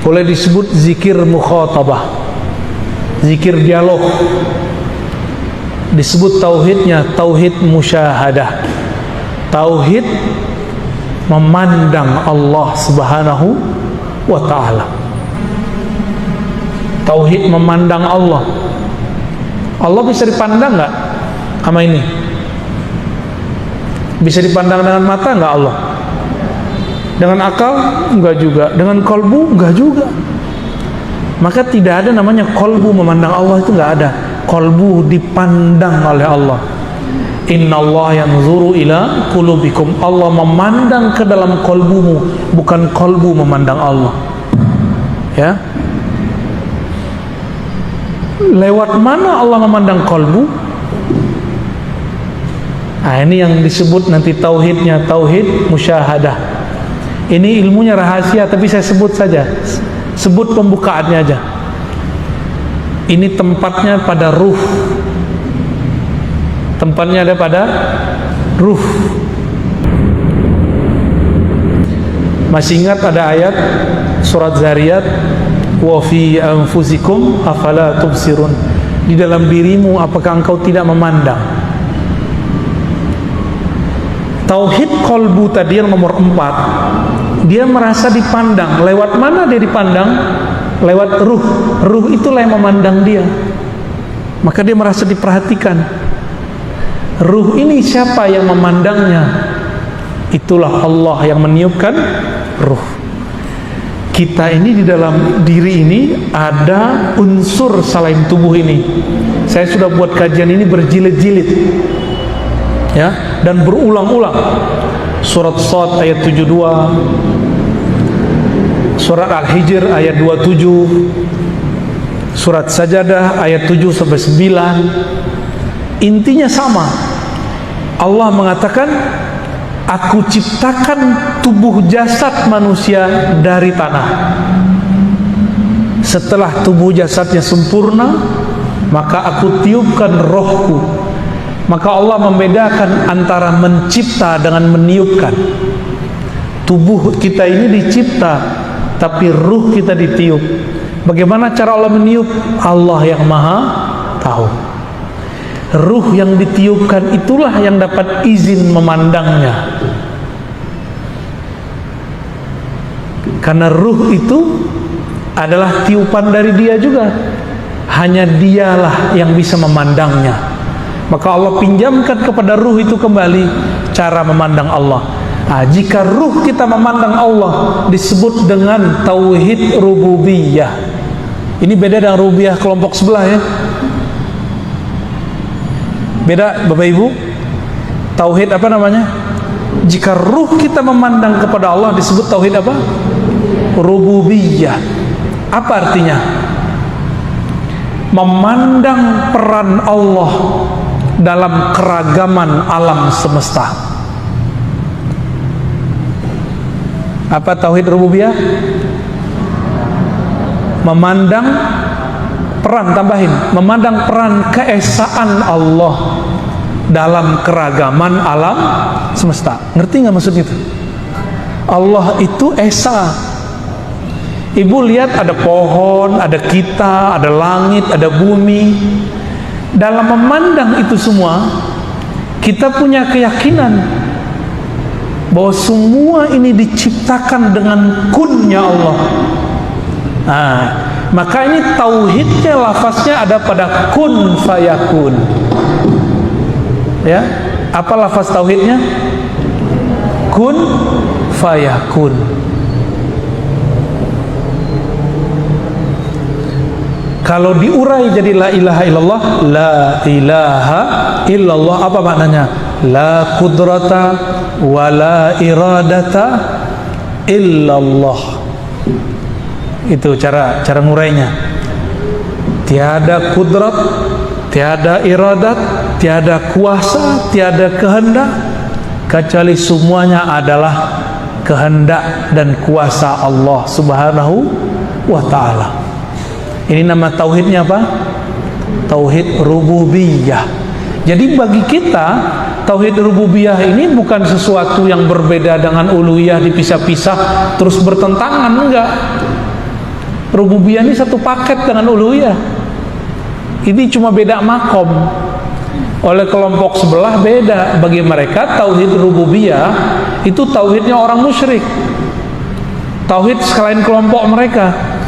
Boleh disebut zikir mukhatabah, zikir dialog. Disebut tauhidnya tauhid musyahadah, tauhid memandang Allah Subhanahu wa ta'ala. Tauhid memandang Allah. Allah bisa dipandang nggak sama ini? Bisa dipandang dengan mata nggak Allah? Dengan akal? Enggak juga. Dengan kolbu? Enggak juga. Maka tidak ada namanya kolbu memandang Allah, itu nggak ada. Kolbu dipandang oleh Allah. Innallaha yanzuru ila qulubikum. Allah memandang ke dalam kolbumu, bukan kolbu memandang Allah. Ya. Lewat mana Allah memandang kolbu? Nah, ini yang disebut nanti tauhidnya tauhid musyahadah. Ini ilmunya rahasia, tapi saya sebut saja. Sebut pembukaannya aja. Ini tempatnya pada ruh. Tempatnya ada pada ruh. Masih ingat ada ayat surat Zariyat, wa fi anfusikum afala tubsirun. Di dalam dirimu apakah engkau tidak memandang? Tauhid kolbu tadi yang nomor 4, dia merasa dipandang. Lewat mana dia dipandang? Lewat ruh. Ruh itulah yang memandang dia. Maka dia merasa diperhatikan. Ruh ini siapa yang memandangnya? Itulah Allah yang meniupkan ruh. Kita ini di dalam diri ini ada unsur selain tubuh ini. Saya sudah buat kajian ini berjilid-jilid, ya, dan berulang-ulang. Surat Shad ayat 72, surat Al-Hijr ayat 27, surat Sajadah ayat 7 sampai 9. Intinya sama. Allah mengatakan, aku ciptakan tubuh jasad manusia dari tanah. Setelah tubuh jasadnya sempurna, maka aku tiupkan rohku. Maka Allah membedakan antara mencipta dengan meniupkan. Tubuh kita ini dicipta, tapi ruh kita ditiup. Bagaimana cara Allah meniup? Allah yang maha tahu. Ruh yang ditiupkan itulah yang dapat izin memandangnya. Karena ruh itu adalah tiupan dari Dia juga. Hanya Dialah yang bisa memandangnya. Maka Allah pinjamkan kepada ruh itu kembali cara memandang Allah. Jika ruh kita memandang Allah, disebut dengan tauhid rububiyah. Ini beda dengan rububiyah kelompok sebelah ya. Beda Bapak Ibu. Tauhid apa namanya? Jika ruh kita memandang kepada Allah, disebut tauhid apa? Rububiyah. Apa artinya? Memandang peran Allah dalam keragaman alam semesta. Apa tauhid rububiyah? Memandang peran, tambahin, memandang peran keesaan Allah dalam keragaman alam semesta. Ngerti nggak maksud itu? Allah itu esa. Ibu lihat ada pohon, ada kita, ada langit, ada bumi. Dalam memandang itu semua, kita punya keyakinan bahwa semua ini diciptakan dengan kunnya Allah. Maka ini tauhidnya, lafaznya ada pada kun fayakun. Ya, apa lafaz tauhidnya? Kun fayakun. Kalau diurai jadi la ilaha illallah, la ilaha illallah, apa maknanya? La qudrata wa la iradata illallah. Itu cara ngurainya. Tiada kudrat, tiada iradat, tiada kuasa, tiada kehendak, kecuali semuanya adalah kehendak dan kuasa Allah Subhanahu wa ta'ala. Ini nama tauhidnya apa? Tauhid rububiyah. Jadi bagi kita, tauhid rububiyah ini bukan sesuatu yang berbeda dengan uluhiyah, dipisah-pisah terus bertentangan, enggak. Rububiyah ini satu paket dengan uluhiyah. Ini cuma beda makom. Oleh kelompok sebelah beda. Bagi mereka tauhid rububiyah itu tauhidnya orang musyrik, tauhid selain kelompok mereka.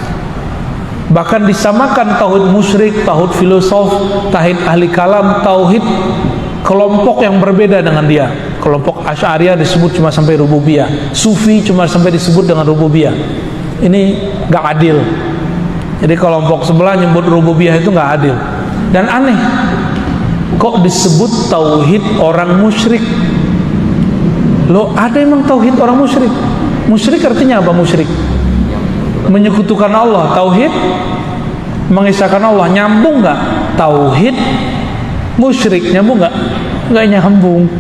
Bahkan disamakan tauhid musyrik, tauhid filosof, tauhid ahli kalam, tauhid kelompok yang berbeda dengan dia. Kelompok Asy'ariyah disebut cuma sampai rububiyah, Sufi cuma sampai disebut dengan rububiyah. Ini gak adil. Jadi kelompok sebelah nyebut rububiyah itu gak adil. Dan aneh, kok disebut tauhid orang musyrik? Loh, ada emang tauhid orang musyrik? Musyrik artinya apa musyrik? Menyekutukan Allah. Tauhid mengisahkan Allah. Nyambung nggak? Tauhid musyrik nyambung nggak? Nggak nyambung,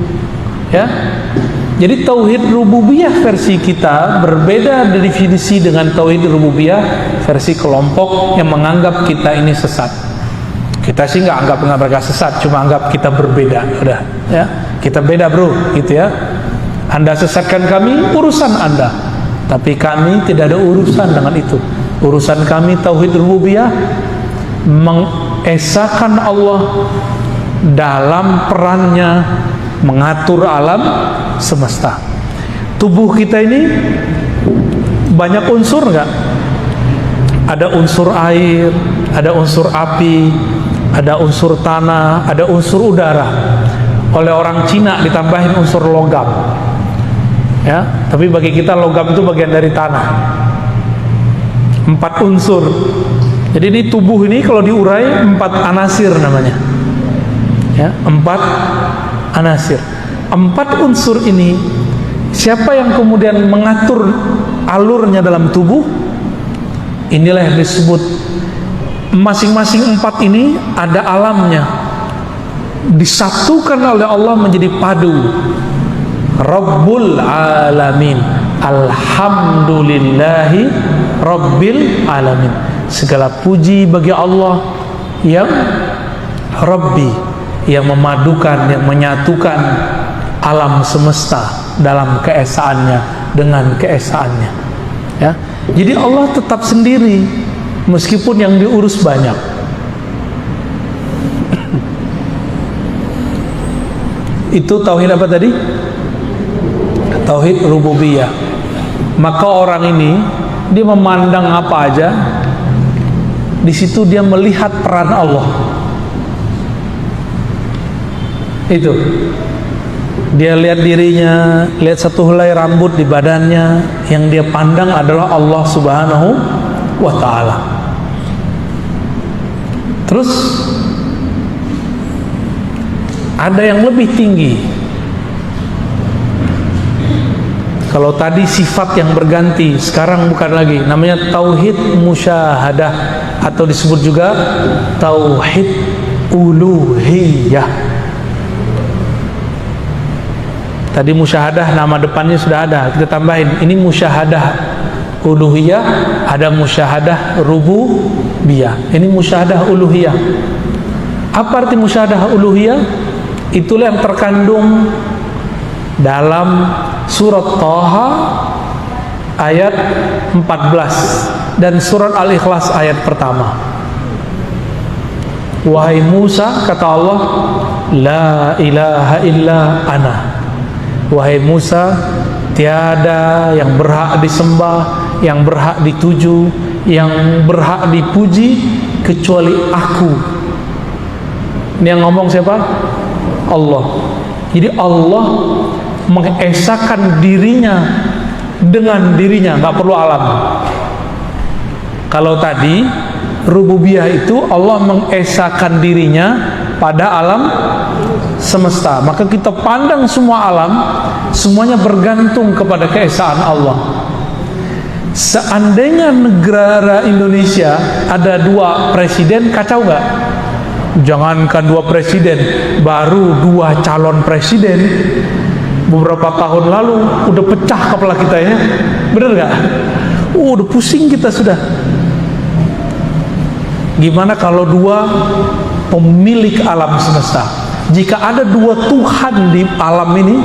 ya. Jadi tauhid rububiyah versi kita berbeda definisi dengan tauhid rububiyah versi kelompok yang menganggap kita ini sesat. Kita sih nggak anggap mereka sesat, cuma anggap kita berbeda. Udah, ya. Kita beda bro, gitu ya. Anda sesatkan kami, urusan Anda. Tapi kami tidak ada urusan dengan itu. Urusan kami tauhid rububiyah, mengesahkan Allah dalam perannya mengatur alam semesta. Tubuh kita ini banyak unsur enggak? Ada unsur air, ada unsur api, ada unsur tanah, ada unsur udara. Oleh orang Cina ditambahin unsur logam. Ya, tapi bagi kita logam itu bagian dari tanah. 4 unsur. Jadi di tubuh ini kalau diurai 4 anasir namanya. Ya, 4 anasir. 4 unsur ini siapa yang kemudian mengatur alurnya dalam tubuh? Inilah yang disebut masing-masing 4 ini ada alamnya. Disatukan oleh Allah menjadi padu. Rabbul Alamin, Alhamdulillahi Rabbil Alamin. Segala puji bagi Allah yang Rabbi, yang memadukan, yang menyatukan alam semesta dalam keesaannya dengan keesaannya. Ya, jadi Allah tetap sendiri meskipun yang diurus banyak. Itu tauhid apa tadi? Tauhid rububiyah. Maka orang ini dia memandang apa aja Di situ dia melihat peran Allah. Itu. Dia lihat dirinya, lihat satu helai rambut di badannya, yang dia pandang adalah Allah Subhanahu wa ta'ala. Terus ada yang lebih tinggi. Kalau tadi sifat yang berganti, sekarang bukan lagi, namanya tauhid musyahadah, atau disebut juga tauhid uluhiyah. Tadi musyahadah nama depannya sudah ada, kita tambahin ini musyahadah uluhiyah, ada musyahadah rububiyah. Ini musyahadah uluhiyah. Apa arti musyahadah uluhiyah? Itulah yang terkandung dalam surat Thaha ayat 14 dan surat Al-Ikhlas ayat pertama. Wahai Musa, kata Allah, la ilaha illa ana. Wahai Musa, tiada yang berhak disembah, yang berhak dituju, yang berhak dipuji kecuali aku. Ini yang ngomong siapa? Allah. Jadi Allah mengesakan dirinya dengan dirinya, nggak perlu alam. Kalau tadi rububiyah itu Allah mengesakan dirinya pada alam semesta, maka kita pandang semua alam, semuanya bergantung kepada keesaan Allah. Seandainya negara Indonesia ada 2 presiden, kacau nggak? Jangankan 2 presiden, baru 2 calon presiden beberapa tahun lalu udah pecah kepala kita ya, bener nggak? Udah pusing kita sudah. Gimana kalau 2 pemilik alam semesta? Jika ada 2 Tuhan di alam ini,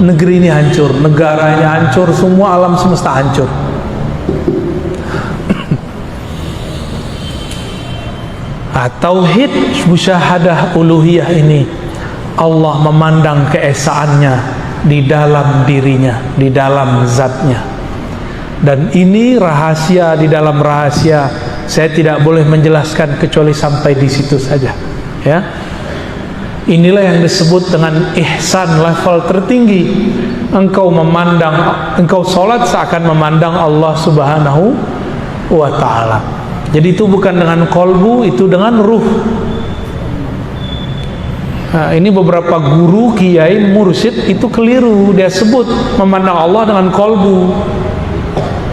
negeri ini hancur, negaranya hancur, semua alam semesta hancur. Tauhid musyahadah uluhiyah ini, Allah memandang keesaannya di dalam dirinya, di dalam zatnya. Dan ini rahasia di dalam rahasia, saya tidak boleh menjelaskan kecuali sampai di situ saja, ya. Inilah yang disebut dengan ihsan, level tertinggi. Engkau memandang, engkau sholat seakan memandang Allah Subhanahu wa ta'ala. Jadi itu bukan dengan kolbu, itu dengan ruh. Nah, ini beberapa guru, kiai, mursyid itu keliru. Dia sebut memandang Allah dengan kolbu.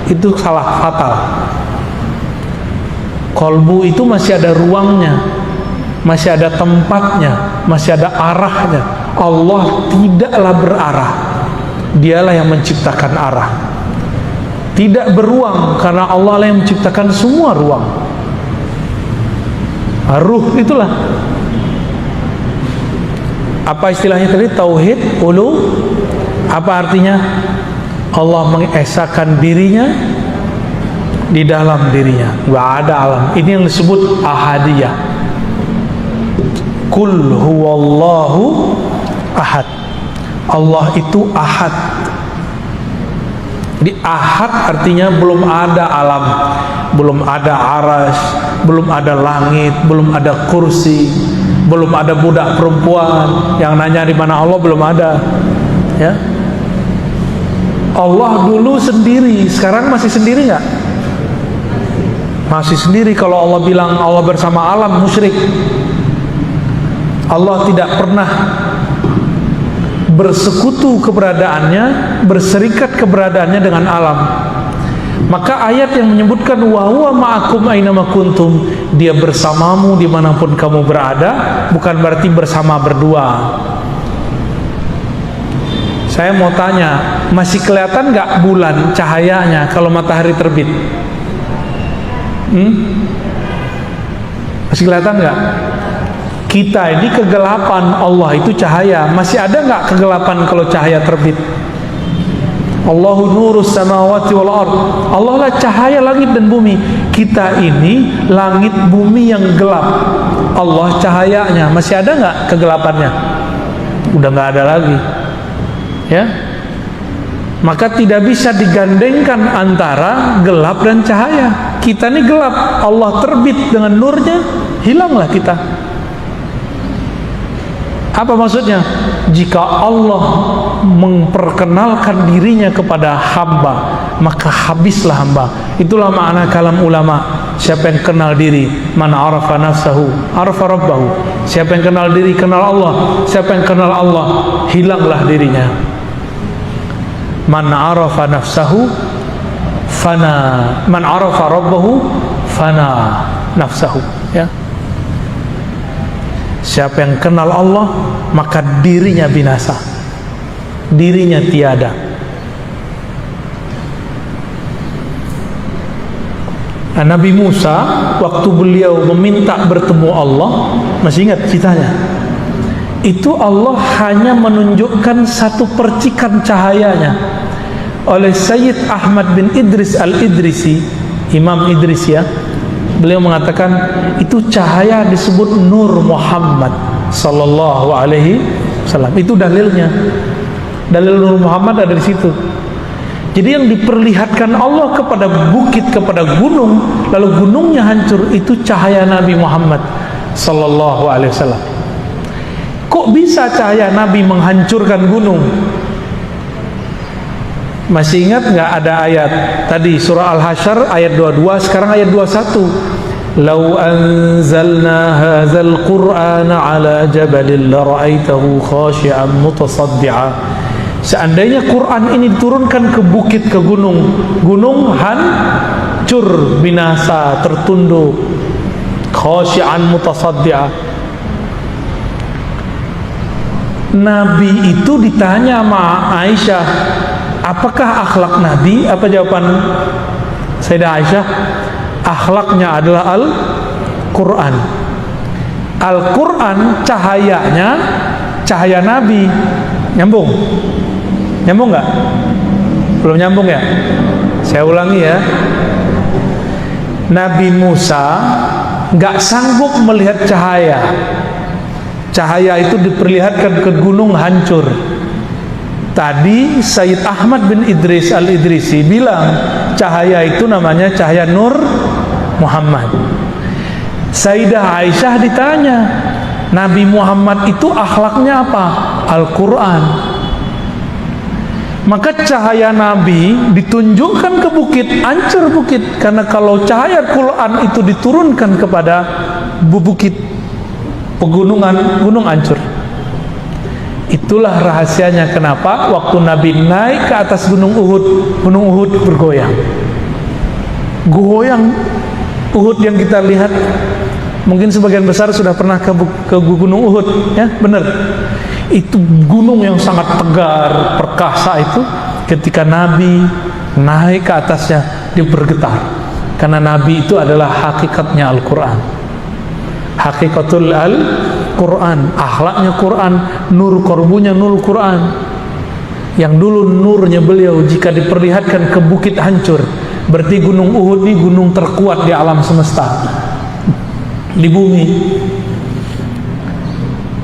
Itu salah fatal. Kolbu itu masih ada ruangnya, masih ada tempatnya, masih ada arahnya. Allah tidaklah berarah, dialah yang menciptakan arah. Tidak beruang, karena Allah lah yang menciptakan semua ruang. Ruh itulah. Apa istilahnya tadi? Tauhid ulu. Apa artinya? Allah mengesakan dirinya di dalam dirinya, nggak ada alam. Ini yang disebut ahadiyah. Kul huwallahu ahad. Allah itu ahad. Jadi ahad artinya belum ada alam, belum ada aras, belum ada langit, belum ada kursi, belum ada budak perempuan yang nanya di mana Allah, belum ada. Ya, Allah dulu sendiri, sekarang masih sendiri nggak? Masih sendiri. Kalau Allah bilang Allah bersama alam, musyrik. Allah tidak pernah bersekutu keberadaannya, berserikat keberadaannya dengan alam. Maka ayat yang menyebutkan wa huwa ma'akum ainama kuntum, dia bersamamu dimanapun kamu berada, bukan berarti bersama berdua. Saya mau tanya, masih kelihatan nggak bulan cahayanya kalau matahari terbit? Masih kelihatan nggak? Kita ini kegelapan, Allah itu cahaya. Masih ada nggak kegelapan kalau cahaya terbit? Allahu nurus samawati wal ard. Allah lah cahaya langit dan bumi. Kita ini langit bumi yang gelap, Allah cahayanya. Masih ada nggak kegelapannya? Udah nggak ada lagi. Ya, Maka tidak bisa digandengkan antara gelap dan cahaya. Kita ini gelap, Allah terbit dengan nurnya, hilanglah kita. Apa maksudnya? Jika Allah memperkenalkan dirinya kepada hamba, maka habislah hamba. Itulah makna kalam ulama. Siapa yang kenal diri, man arafa nafsahu arafa rabbahu. Siapa yang kenal diri, kenal Allah. Siapa yang kenal Allah, hilanglah dirinya. Man arafa nafsahu fana, man arafa rabbahu fana nafsahu, ya. Siapa yang kenal Allah, maka dirinya binasa, dirinya tiada. Nah, Nabi Musa waktu beliau meminta bertemu Allah, masih ingat ceritanya? Itu Allah hanya menunjukkan satu percikan cahayanya. Oleh Sayyid Ahmad bin Idris al-Idrisi, Imam Idris, ya, beliau mengatakan itu cahaya disebut Nur Muhammad sallallahu alaihi wasallam. Itu dalilnya. Dalil Nur Muhammad ada di situ. Jadi yang diperlihatkan Allah kepada bukit, kepada gunung, lalu gunungnya hancur, itu cahaya Nabi Muhammad sallallahu alaihi wasallam. Kok bisa cahaya Nabi menghancurkan gunung? Masih ingat nggak ada ayat tadi surah Al-Hasyr ayat 22, sekarang ayat 21. Lau anzalna hadzal qur'ana ala jabalin la ra'aitahu khashi'an mutasaddi'a. Seandainya Quran ini diturunkan ke bukit, ke gunung, gunung hancur, binasa, tertunduk, khashi'an mutasaddi'a. Nabi itu ditanya sama Aisyah, apakah akhlak Nabi? Apa jawaban Sayyidah Aisyah? Akhlaknya adalah Al-Quran. Al-Quran cahayanya cahaya Nabi. Nyambung? Nyambung nggak? Belum nyambung ya? Saya ulangi ya. Nabi Musa nggak sanggup melihat cahaya. Cahaya itu diperlihatkan ke gunung hancur. Tadi Sayyid Ahmad bin Idris al-Idrisi bilang cahaya itu namanya cahaya Nur Muhammad. Sayyidah Aisyah ditanya, Nabi Muhammad itu akhlaknya apa? Al-Quran. Maka cahaya Nabi ditunjukkan ke bukit, hancur bukit. Karena kalau cahaya Quran itu diturunkan kepada bukit, pegunungan, gunung hancur. Itulah rahasianya kenapa waktu Nabi naik ke atas gunung Uhud bergoyang. Goyang Uhud yang kita lihat, mungkin sebagian besar sudah pernah ke gunung Uhud, ya, benar. Itu gunung yang sangat tegar, perkasa itu, ketika Nabi naik ke atasnya, dia bergetar. Karena Nabi itu adalah hakikatnya Al-Quran. Hakikatul Al-Quran, akhlaknya Quran, nur korbunya nur Quran. Yang dulu nurnya beliau jika diperlihatkan ke bukit hancur, berarti gunung Uhud ini gunung terkuat di alam semesta, di bumi.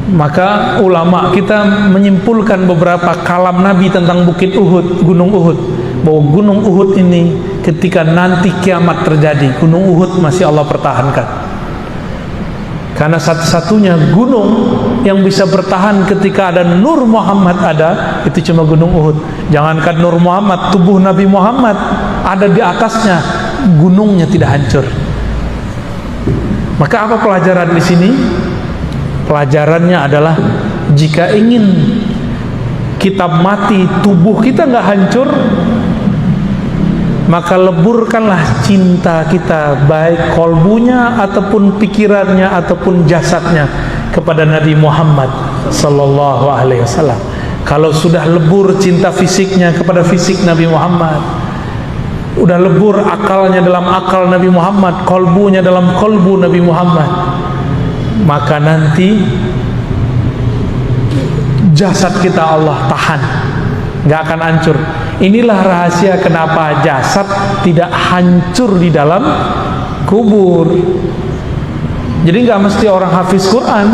Maka ulama kita menyimpulkan beberapa kalam Nabi tentang bukit Uhud, gunung Uhud, bahwa gunung Uhud ini ketika nanti kiamat terjadi, gunung Uhud masih Allah pertahankan. Karena satu-satunya gunung yang bisa bertahan ketika ada Nur Muhammad ada, itu cuma gunung Uhud. Jangankan Nur Muhammad, tubuh Nabi Muhammad ada di atasnya, gunungnya tidak hancur. Maka apa pelajaran di sini? Pelajarannya adalah jika ingin kita mati, tubuh kita nggak hancur, maka leburkanlah cinta kita, baik kolbunya ataupun pikirannya ataupun jasadnya kepada Nabi Muhammad sallallahu alaihi wasallam. Kalau sudah lebur cinta fisiknya kepada fisik Nabi Muhammad, udah lebur akalnya dalam akal Nabi Muhammad, kolbunya dalam kolbu Nabi Muhammad, maka nanti jasad kita Allah tahan, nggak akan hancur. Inilah rahasia kenapa jasad tidak hancur di dalam kubur. Jadi nggak mesti orang hafiz Quran,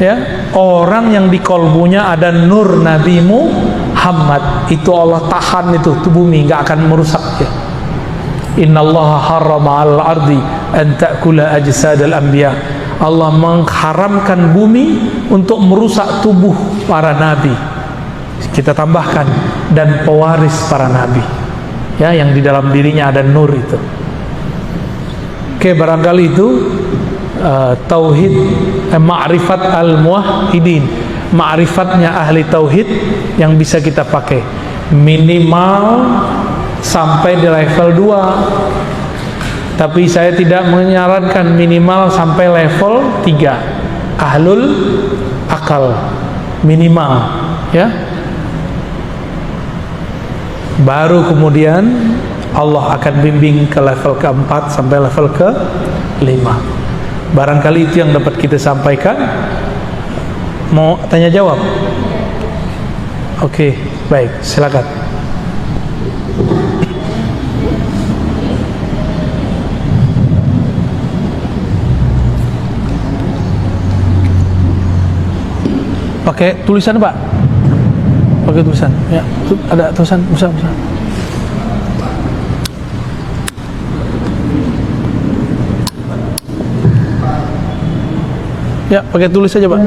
ya, orang yang di kolbunya ada nur Nabi hamad, itu Allah tahan itu bumi, nggak akan merusak ya. Innallaha harrama 'alal ardi an ta'kula ajsadal anbiya. Allah mengharamkan bumi untuk merusak tubuh para nabi. Kita tambahkan dan pewaris para nabi. Ya, yang di dalam dirinya ada nur itu. Oke, barangkali itu tauhid, ma'rifat al-muwahhidin, ma'rifatnya ahli tauhid yang bisa kita pakai. Minimal sampai di level 2. Tapi saya tidak menyarankan minimal sampai level 3. Ahlul akal minimal, ya. Baru kemudian Allah akan bimbing ke level ke-4 sampai level ke-5. Barangkali itu yang dapat kita sampaikan. Mau tanya jawab? Oke, baik, silakan. Pakai tulisan, Pak? Pakai tulisan. Ya, ada tulisan besar. Ya, pakai tulis saja, Pak.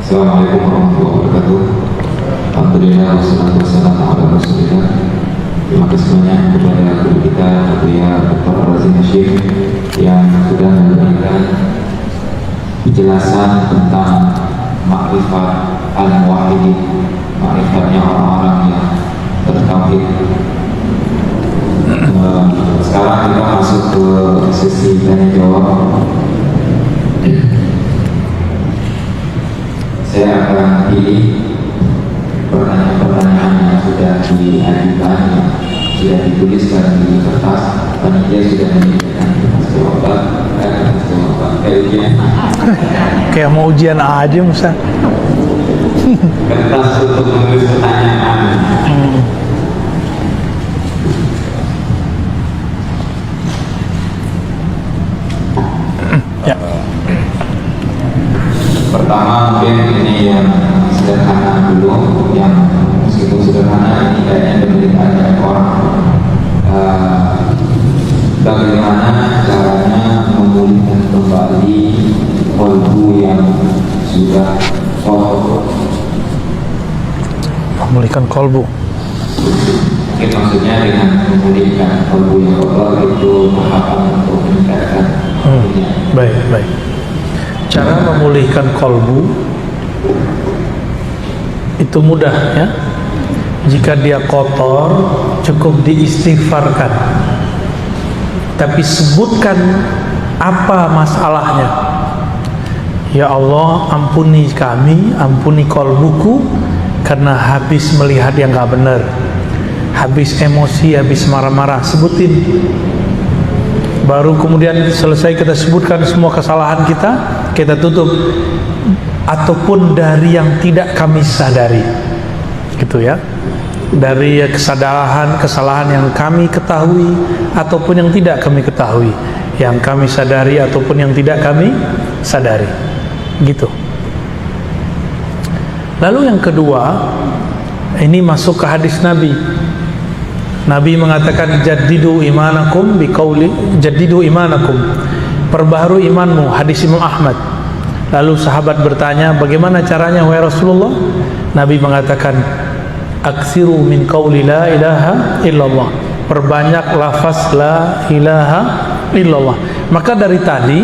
Assalamualaikum warahmatullahi wabarakatuh. Alhamdulillah wassalatu wassalamu ala rasulillah. Terima kasih banyak kepada guru kita Buya Dr. Razin Hashim yang sudah memberikan penjelasan tentang makrifat al-muwahhidin, makrifatnya orang-orang yang bertauhid. Sekarang kita masuk ke sesi tanya jawab. Saya akan pilih pertanyaan-pertanyaan yang sudah diajukan, yang sudah dituliskan di kertas. Panitia sudah menyediakan kertas jawaban, kayak mau ujian aja, Musa. Kertas untuk menulis pertanyaan. Ya. Pertama mungkin ini yang sederhana dulu, yang meskipun sederhana ini kayaknya diberi banyak orang. Bagaimana caranya memulihkan kembali kolbu yang sudah kotor? Memulihkan kolbu. Mungkin maksudnya dengan memulihkan kolbu yang kotor itu tahapan untuk meningkatkan kolbunya. Baik. Cara memulihkan kolbu itu mudah, ya. Jika dia kotor, cukup diistighfarkan. Tapi sebutkan apa masalahnya. Ya Allah, ampuni kami, ampuni kolbuku, karena habis melihat yang gak benar, habis emosi, habis marah-marah. Sebutin. Baru kemudian selesai kita sebutkan semua kesalahan kita tutup. Ataupun dari yang tidak kami sadari, gitu ya. Dari kesalahan yang kami ketahui ataupun yang tidak kami ketahui, yang kami sadari ataupun yang tidak kami sadari, gitu. Lalu yang kedua, ini masuk ke hadis Nabi. Nabi mengatakan jaddidu imanakum biqauli jaddidu imanakum, perbaharui imanmu, hadis Imam Ahmad. Lalu sahabat bertanya, bagaimana caranya wahai Rasulullah? Nabi mengatakan, aksiru min qauli la ilaha illallah, perbanyak lafaz la ilaha illallah. Maka dari tadi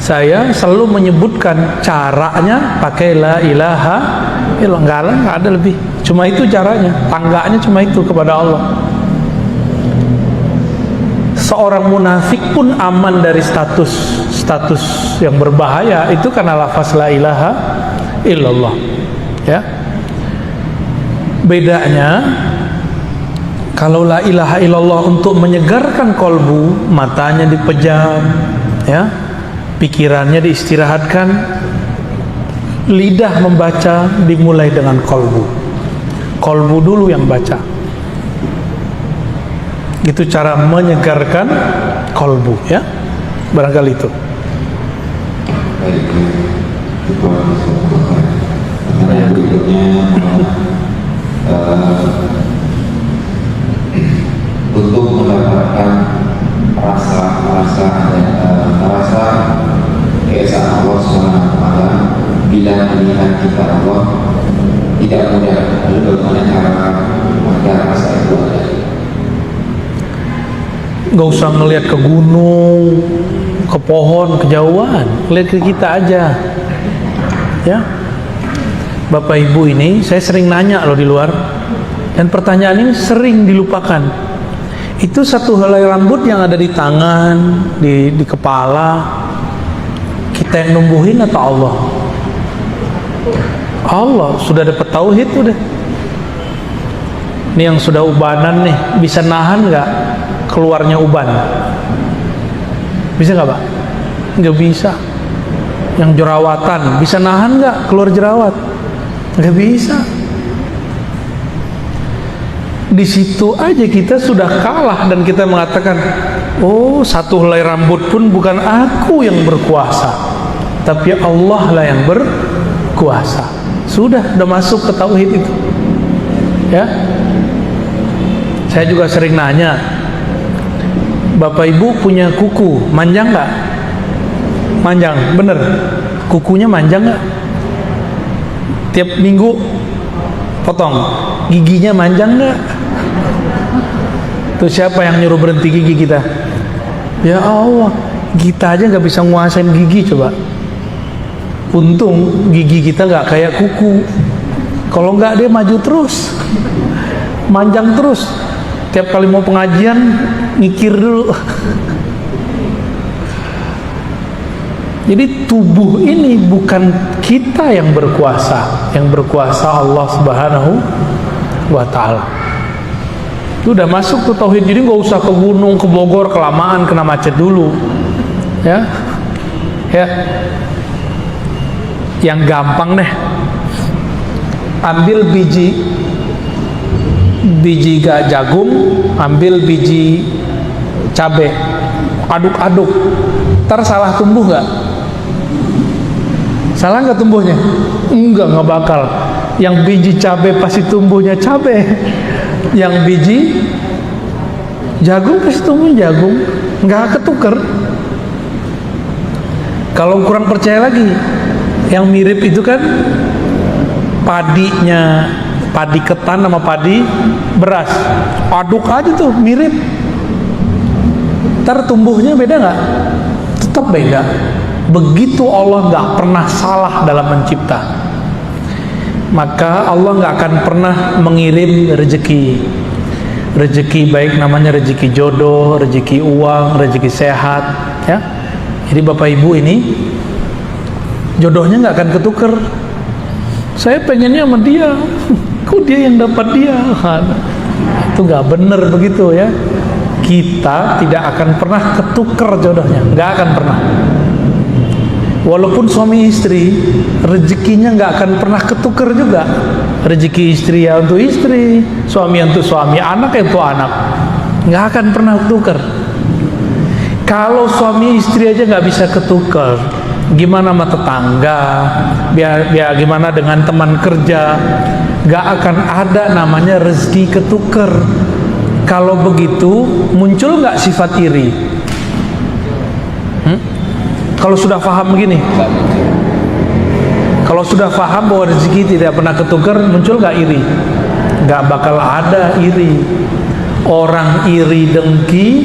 saya selalu menyebutkan caranya pakai la ilaha illallah, nggak ada lebih, cuma itu caranya, tangganya cuma itu kepada Allah. Seorang munafik pun aman dari status yang berbahaya itu karena lafaz la ilaha illallah, ya. Bedanya kalau la ilaha illallah untuk menyegarkan kolbu, matanya dipejam, ya, pikirannya diistirahatkan, lidah membaca dimulai dengan kolbu. Kolbu dulu yang baca. Itu cara menyegarkan kolbu, ya. Barangkali itu. Baik, pertanyaan berikutnya, untuk mendapatkan rasa keesaan Allah Subhanahu wa Ta'ala, bila melihat kita Allah tidak mudah, lalu bagaimana cara agar rasa itu ada? Gak usah ngelihat ke gunung, ke pohon, kejauhan, lihat ke kita aja, ya. Bapak Ibu ini saya sering nanya loh di luar, dan pertanyaan ini sering dilupakan. Itu satu helai rambut yang ada di tangan, di kepala, kita yang numbuhin atau Allah? Allah. Sudah dapat tauhid udah. Ini yang sudah ubanan nih, bisa nahan nggak keluarnya uban? Bisa nggak Pak? Nggak bisa. Yang jerawatan, bisa nahan nggak keluar jerawat? Nggak bisa. Di situ aja kita sudah kalah dan kita mengatakan, oh, satu helai rambut pun bukan aku yang berkuasa, tapi Allah lah yang berkuasa. Sudah masuk ke tauhid itu, ya. Saya juga sering nanya, Bapak Ibu punya kuku manjang nggak? Manjang, bener. Kukunya manjang nggak? Tiap minggu potong. Giginya manjang nggak? Tuh siapa yang nyuruh berhenti gigi kita? Ya Allah, kita aja nggak bisa nguasain gigi, coba. Untung gigi kita nggak kayak kuku. Kalau nggak dia maju terus, manjang terus. Tiap kali mau pengajian mikir dulu. Jadi tubuh ini bukan kita yang berkuasa, yang berkuasa Allah Subhanahu wa Ta'ala. Itu udah masuk ke tauhid. Jadi nggak usah ke gunung, ke Bogor, kelamaan kena macet dulu, ya. Ya, yang gampang deh, ambil biji jagung, ambil biji cabai, aduk-aduk, ntar salah tumbuh nggak? Salah nggak tumbuhnya? Nggak bakal. Yang biji cabai pasti tumbuhnya cabai, yang biji jagung pasti tumbuhnya jagung, nggak ketuker. Kalau kurang percaya lagi, yang mirip itu kan padinya, padi ketan sama padi beras, aduk aja tuh mirip, ntar tumbuhnya beda nggak? Tetap beda. Begitu Allah nggak pernah salah dalam mencipta, maka Allah nggak akan pernah mengirim rezeki baik namanya rezeki jodoh, rezeki uang, rezeki sehat, ya. Jadi Bapak Ibu ini jodohnya nggak akan ketuker. Saya pengennya sama dia, kok dia yang dapat dia? Itu nggak bener begitu, ya. Kita tidak akan pernah ketuker jodohnya, nggak akan pernah. Walaupun suami istri, rezekinya nggak akan pernah ketuker juga. Rezeki istri ya untuk istri, suami untuk suami, anak ya untuk anak, nggak akan pernah ketuker. Kalau suami istri aja nggak bisa ketuker, gimana sama tetangga? Biar gimana dengan teman kerja? Nggak akan ada namanya rezeki ketuker. Kalau begitu muncul nggak sifat iri? Kalau sudah paham begini, kalau sudah paham bahwa rezeki tidak pernah ketukar, muncul nggak iri? Nggak bakal ada iri. Orang iri dengki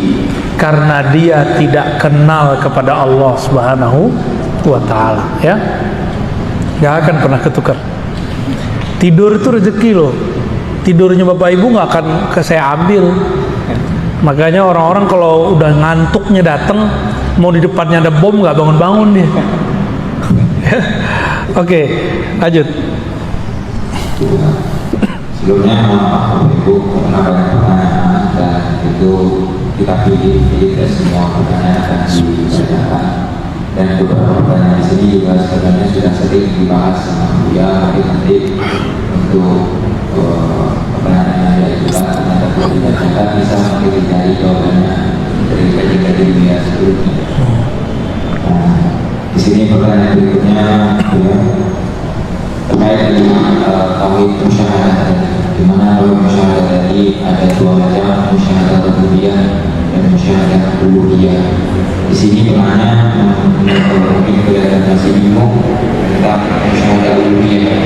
karena dia tidak kenal kepada Allah Subhanahu wa Ta'ala, ya. Nggak akan pernah ketukar. Tidur itu rezeki loh. Tidurnya Bapak Ibu nggak akan saya ambil. Makanya orang-orang kalau udah ngantuknya datang, mau di depannya ada bom nggak bangun-bangun dia. Oke, lanjut. Sebelumnya Bapak Ibu karena banyak pertanyaan dan itu kita pilih dari semua pertanyaan dan ditanyakan. Dan beberapa pertanyaan di sini juga sebenarnya sudah sering dibahas sama Buya, tapi nanti untuk pertanyaan yang diajukan ternyata tidak nyata bisa mungkin dicari jawabannya dari kajian Buya sebelumnya. Nah, di sini pertanyaan berikutnya ya, terkait dengan tauhid musyahadah tadi. Di mana kalau musyahadah tadi ada dua macam, musyahadah rububiyah dan musyahadah uluhiyah. Di sini maknanya mungkin kelihatan masih bingung tentang musyahadah uluhiyah.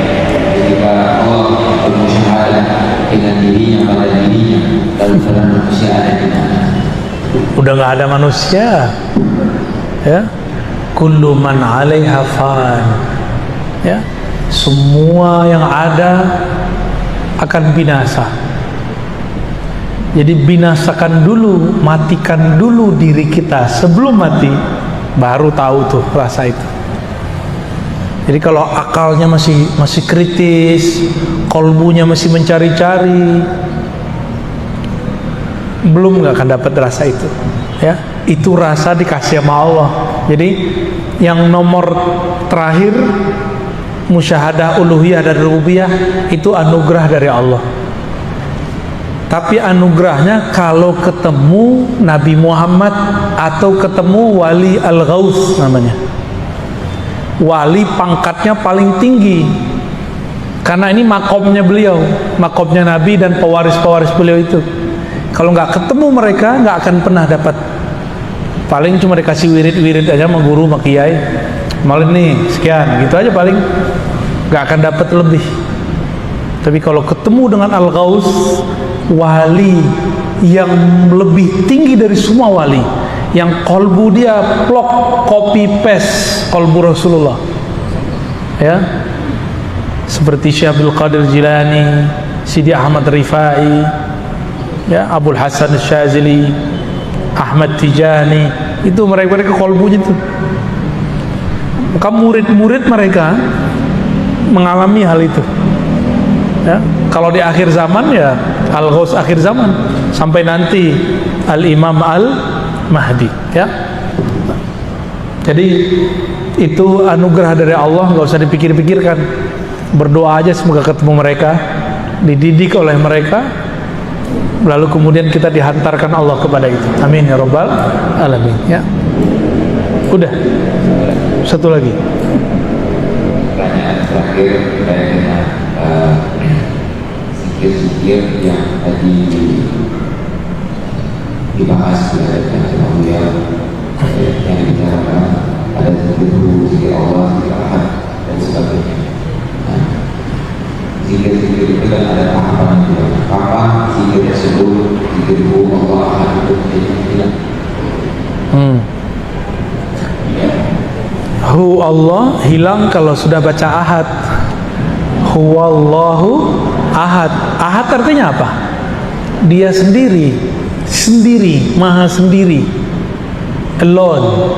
Ketika Allah bermusyahadah dengan dirinya pada dirinya, lalu dalam manusia ada di mana? Udah nggak ada manusia, ya. Kullu man 'alaiha fan, ya. Semua yang ada akan binasa. Jadi binasakan dulu, matikan dulu diri kita sebelum mati, baru tahu tuh rasa itu. Jadi kalau akalnya masih kritis, kolbunya masih mencari-cari, belum nggak akan dapat rasa itu. Ya, itu rasa dikasih sama Allah. Jadi yang nomor terakhir musyahadah uluhiyah dan rububiyah itu anugerah dari Allah. Tapi anugerahnya kalau ketemu Nabi Muhammad atau ketemu wali al-ghaus namanya. Wali pangkatnya paling tinggi. Karena ini makomnya beliau, makomnya Nabi dan pewaris-pewaris beliau itu. Kalau nggak ketemu mereka nggak akan pernah dapat. Paling cuma dikasih wirid-wirid aja sama guru, sama kiai. Malah nih sekian, gitu aja paling, nggak akan dapat lebih. Tapi kalau ketemu dengan al-ghaus, wali yang lebih tinggi dari semua wali, yang kolbu dia plok copy paste kolbu Rasulullah, ya, seperti Syekh Abdul Qadir Jilani, Sidi Ahmad Rifai, ya, Abul Hasan Syazili, Ahmad Tijani, itu mereka kolbunya itu. Maka murid-murid mereka mengalami hal itu. Ya, kalau di akhir zaman ya Al-Ghaus akhir zaman sampai nanti Al-Imam Al-Mahdi, ya. Jadi itu anugerah dari Allah, nggak usah dipikir-pikirkan. Berdoa aja semoga ketemu mereka, dididik oleh mereka, lalu kemudian kita dihantarkan Allah kepada itu. Amin ya rabbal alamin, ya. Udah. Satu lagi. Pertanyaan terakhir terkait dengan zikir-zikir yang tadi dibahas oleh Pak Buya, yang dibicarakan ada zikir Allah, zikir Ahad dan sebagainya. Nah, zikir-zikir itu kan ada tahapan juga. Kapan zikir tersebut zikir Allah Ahad itu tidak? Hu Allah hilang kalau sudah baca ahad. Huwallahu ahad. Ahad artinya apa? Dia sendiri, maha sendiri, alone.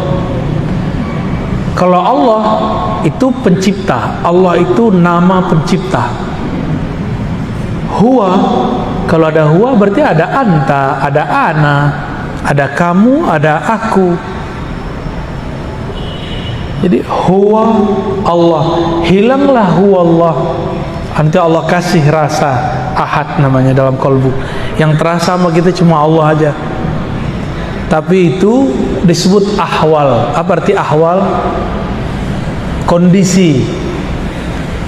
Kalau Allah itu pencipta, Allah itu nama pencipta. Huwa, kalau ada huwa berarti ada anta, ada ana, ada kamu, ada aku. Jadi huwa Allah, hilanglah huwa Allah. Nanti Allah kasih rasa ahad namanya dalam kalbu. Yang terasa sama kita cuma Allah aja. Tapi itu disebut ahwal. Apa arti ahwal? Kondisi.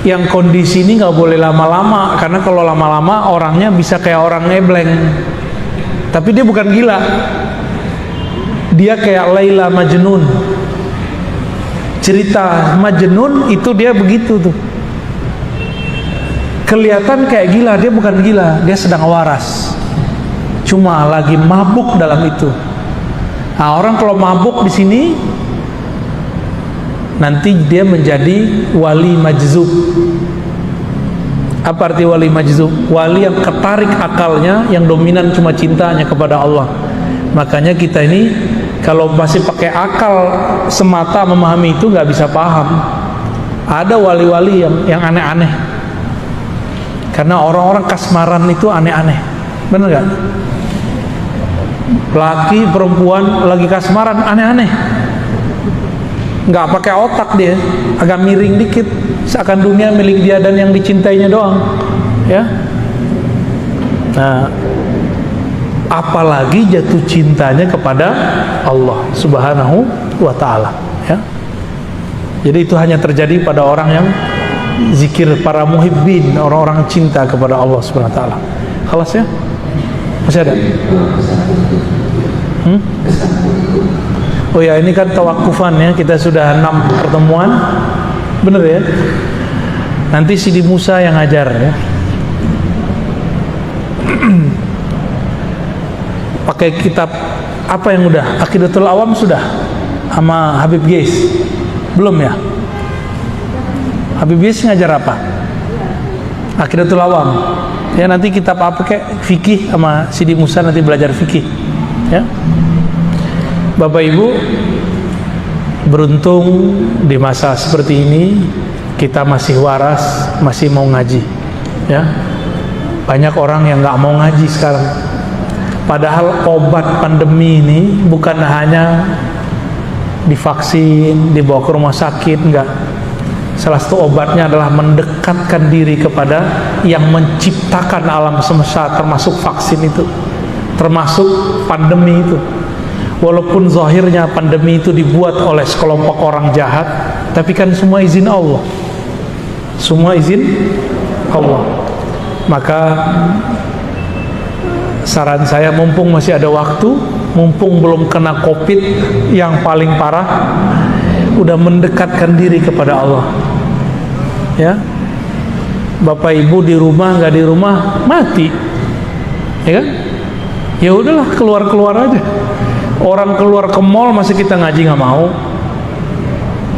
Yang kondisi ini nggak boleh lama-lama, karena kalau lama-lama orangnya bisa kayak orang ngebleng. Tapi dia bukan gila. Dia kayak Laila Majnun. Cerita Majnun itu dia begitu tuh. Kelihatan kayak gila, dia bukan gila, dia sedang waras. Cuma lagi mabuk dalam itu. Nah, orang kalau mabuk di sini nanti dia menjadi wali majzub. Apa arti wali majzub? Wali yang ketarik akalnya, yang dominan cuma cintanya kepada Allah. Makanya kita ini kalau masih pakai akal semata memahami itu nggak bisa paham. Ada wali-wali yang aneh-aneh. Karena orang-orang kasmaran itu aneh-aneh. Benar nggak? Laki perempuan lagi kasmaran aneh-aneh. nggak pakai otak dia, agak miring dikit, seakan dunia milik dia dan yang dicintainya doang, ya. Nah, apalagi jatuh cintanya kepada Allah Subhanahu wa ta'ala, ya. Jadi itu hanya terjadi pada orang yang zikir, para muhibbin, orang-orang cinta kepada Allah Subhanahu wa ta'ala. Khalas ya? Masih ada? Oh ya, ini kan tawakufan ya, kita sudah 6 pertemuan, bener ya? Nanti Sidi Musa yang ngajar ya. Pakai kitab apa yang udah? Aqidatul Awam sudah? Sama Habib Geis? Belum ya? Habib Geis ngajar apa? Aqidatul Awam. Ya, nanti kitab apa kayak fikih sama Sidi Musa nanti belajar fikih. Ya. Bapak Ibu, beruntung di masa seperti ini kita masih waras, masih mau ngaji. Ya. Banyak orang yang nggak mau ngaji sekarang. Padahal obat pandemi ini bukan hanya divaksin, dibawa ke rumah sakit, enggak. Salah satu obatnya adalah mendekatkan diri kepada yang menciptakan alam semesta, termasuk vaksin itu, termasuk pandemi itu. Walaupun zahirnya pandemi itu dibuat oleh sekelompok orang jahat, tapi kan semua izin Allah. Semua izin Allah. Maka saran saya, mumpung masih ada waktu, mumpung belum kena COVID yang paling parah, udah mendekatkan diri kepada Allah. Ya, Bapak Ibu di rumah, nggak di rumah, mati, ya kan? Ya udahlah, keluar aja. Orang keluar ke mall masih kita ngaji nggak mau.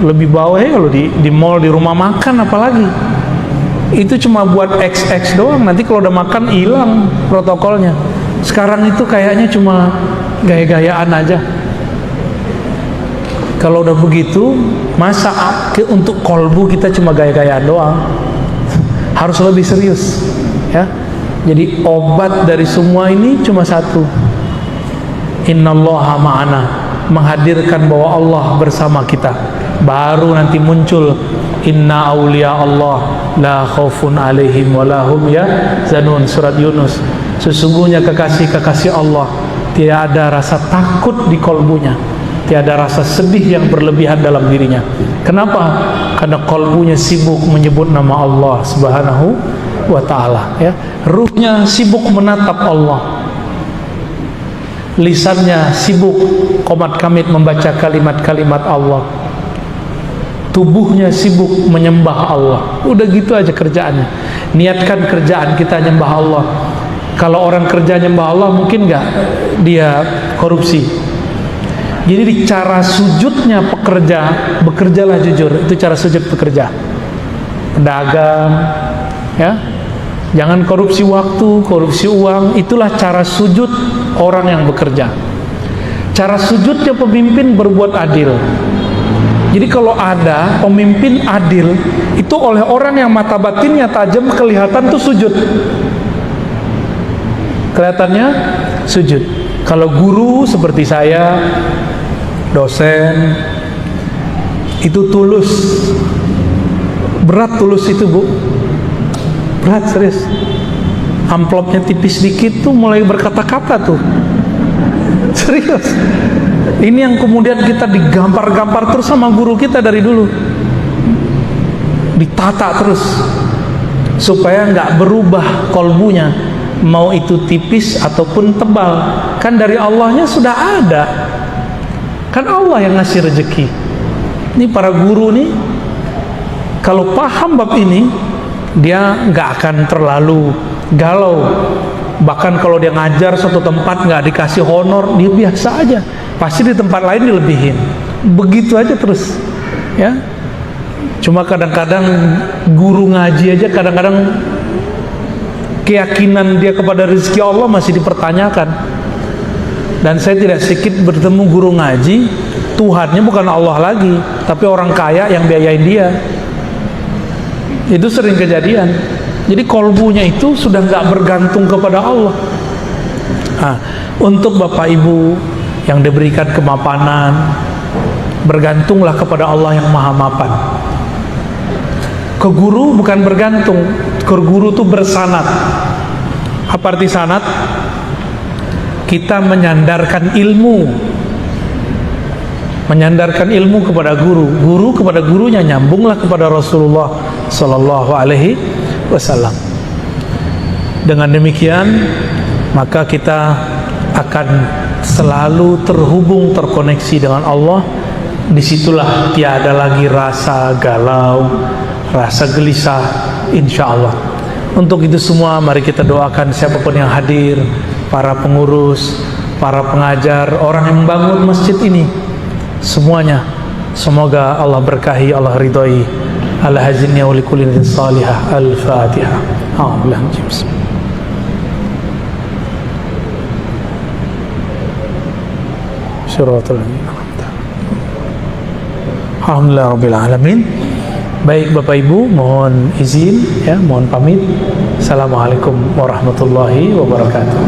Lebih bawah ya kalau di mall, di rumah makan apalagi. Itu cuma buat XX doang. Nanti kalau udah makan hilang protokolnya. Sekarang itu kayaknya cuma gaya-gayaan aja. Kalau udah begitu, masa untuk kolbu kita cuma gaya-gayaan doang? Harus lebih serius, ya. Jadi obat dari semua ini cuma satu. Innallaha ma'ana, menghadirkan bahwa Allah bersama kita. Baru nanti muncul inna awliya Allah la khaufun alaihim wa lahum yahzanun, surat Yunus. Sesungguhnya kekasih-kekasih Allah tidak ada rasa takut di kolbunya, tidak ada rasa sedih yang berlebihan dalam dirinya. Kenapa? Karena kolbunya sibuk menyebut nama Allah Subhanahu wa ta'ala, ya. Ruhnya sibuk menatap Allah, lisannya sibuk qomat kamit membaca kalimat-kalimat Allah, tubuhnya sibuk menyembah Allah. Udah gitu aja kerjaannya. Niatkan kerjaan kita nyembah Allah. Kalau orang kerja nyembah Allah, mungkin nggak dia korupsi. Jadi di cara sujudnya pekerja, bekerjalah jujur. Itu cara sujud pekerja. Pedagang, ya, jangan korupsi waktu, korupsi uang. Itulah cara sujud orang yang bekerja. Cara sujudnya pemimpin berbuat adil. Jadi kalau ada pemimpin adil, itu oleh orang yang mata batinnya tajam, kelihatan tuh sujud. Kelihatannya sujud. Kalau guru seperti saya, dosen, itu tulus. Berat tulus itu, Bu. Berat, serius. Amplopnya tipis dikit tuh mulai berkata-kata tuh. Serius. Ini yang kemudian kita digampar-gampar terus sama guru kita dari dulu. Ditata terus supaya nggak berubah kolbunya, mau itu tipis ataupun tebal. Kan dari Allahnya sudah ada. Kan Allah yang ngasih rezeki. Ini para guru nih, kalau paham bab ini, dia nggak akan terlalu galau. Bahkan kalau dia ngajar suatu tempat nggak dikasih honor, dia biasa aja. Pasti di tempat lain dilebihin. Begitu aja terus, ya. Cuma kadang-kadang guru ngaji aja kadang-kadang keyakinan dia kepada rezeki Allah masih dipertanyakan. Dan saya tidak sedikit bertemu guru ngaji, Tuhannya bukan Allah lagi, tapi orang kaya yang biayain dia. Itu sering kejadian. Jadi kolbunya itu sudah nggak bergantung kepada Allah. Nah, untuk Bapak Ibu yang diberikan kemapanan, bergantunglah kepada Allah yang maha mapan. Ke guru bukan bergantung, ke guru itu bersanad. Apa arti sanad? Kita menyandarkan ilmu, kepada guru, guru kepada gurunya, nyambunglah kepada Rasulullah Sallallahu Alaihi Wasallam. Dengan demikian maka kita akan selalu terhubung, terkoneksi dengan Allah. Disitulah tiada lagi rasa galau, rasa gelisah, insya Allah. Untuk itu semua mari kita doakan siapapun yang hadir, para pengurus, para pengajar, orang yang membangun masjid ini, semuanya semoga Allah berkahi, Allah ridhoi. Al-hazinnya wa likulli salihah. Al-Fatihah. Alhamdulillah. Alhamdulillah Rabbil Alamin. Baik Bapak Ibu, mohon izin ya, mohon pamit. Assalamualaikum warahmatullahi wabarakatuh.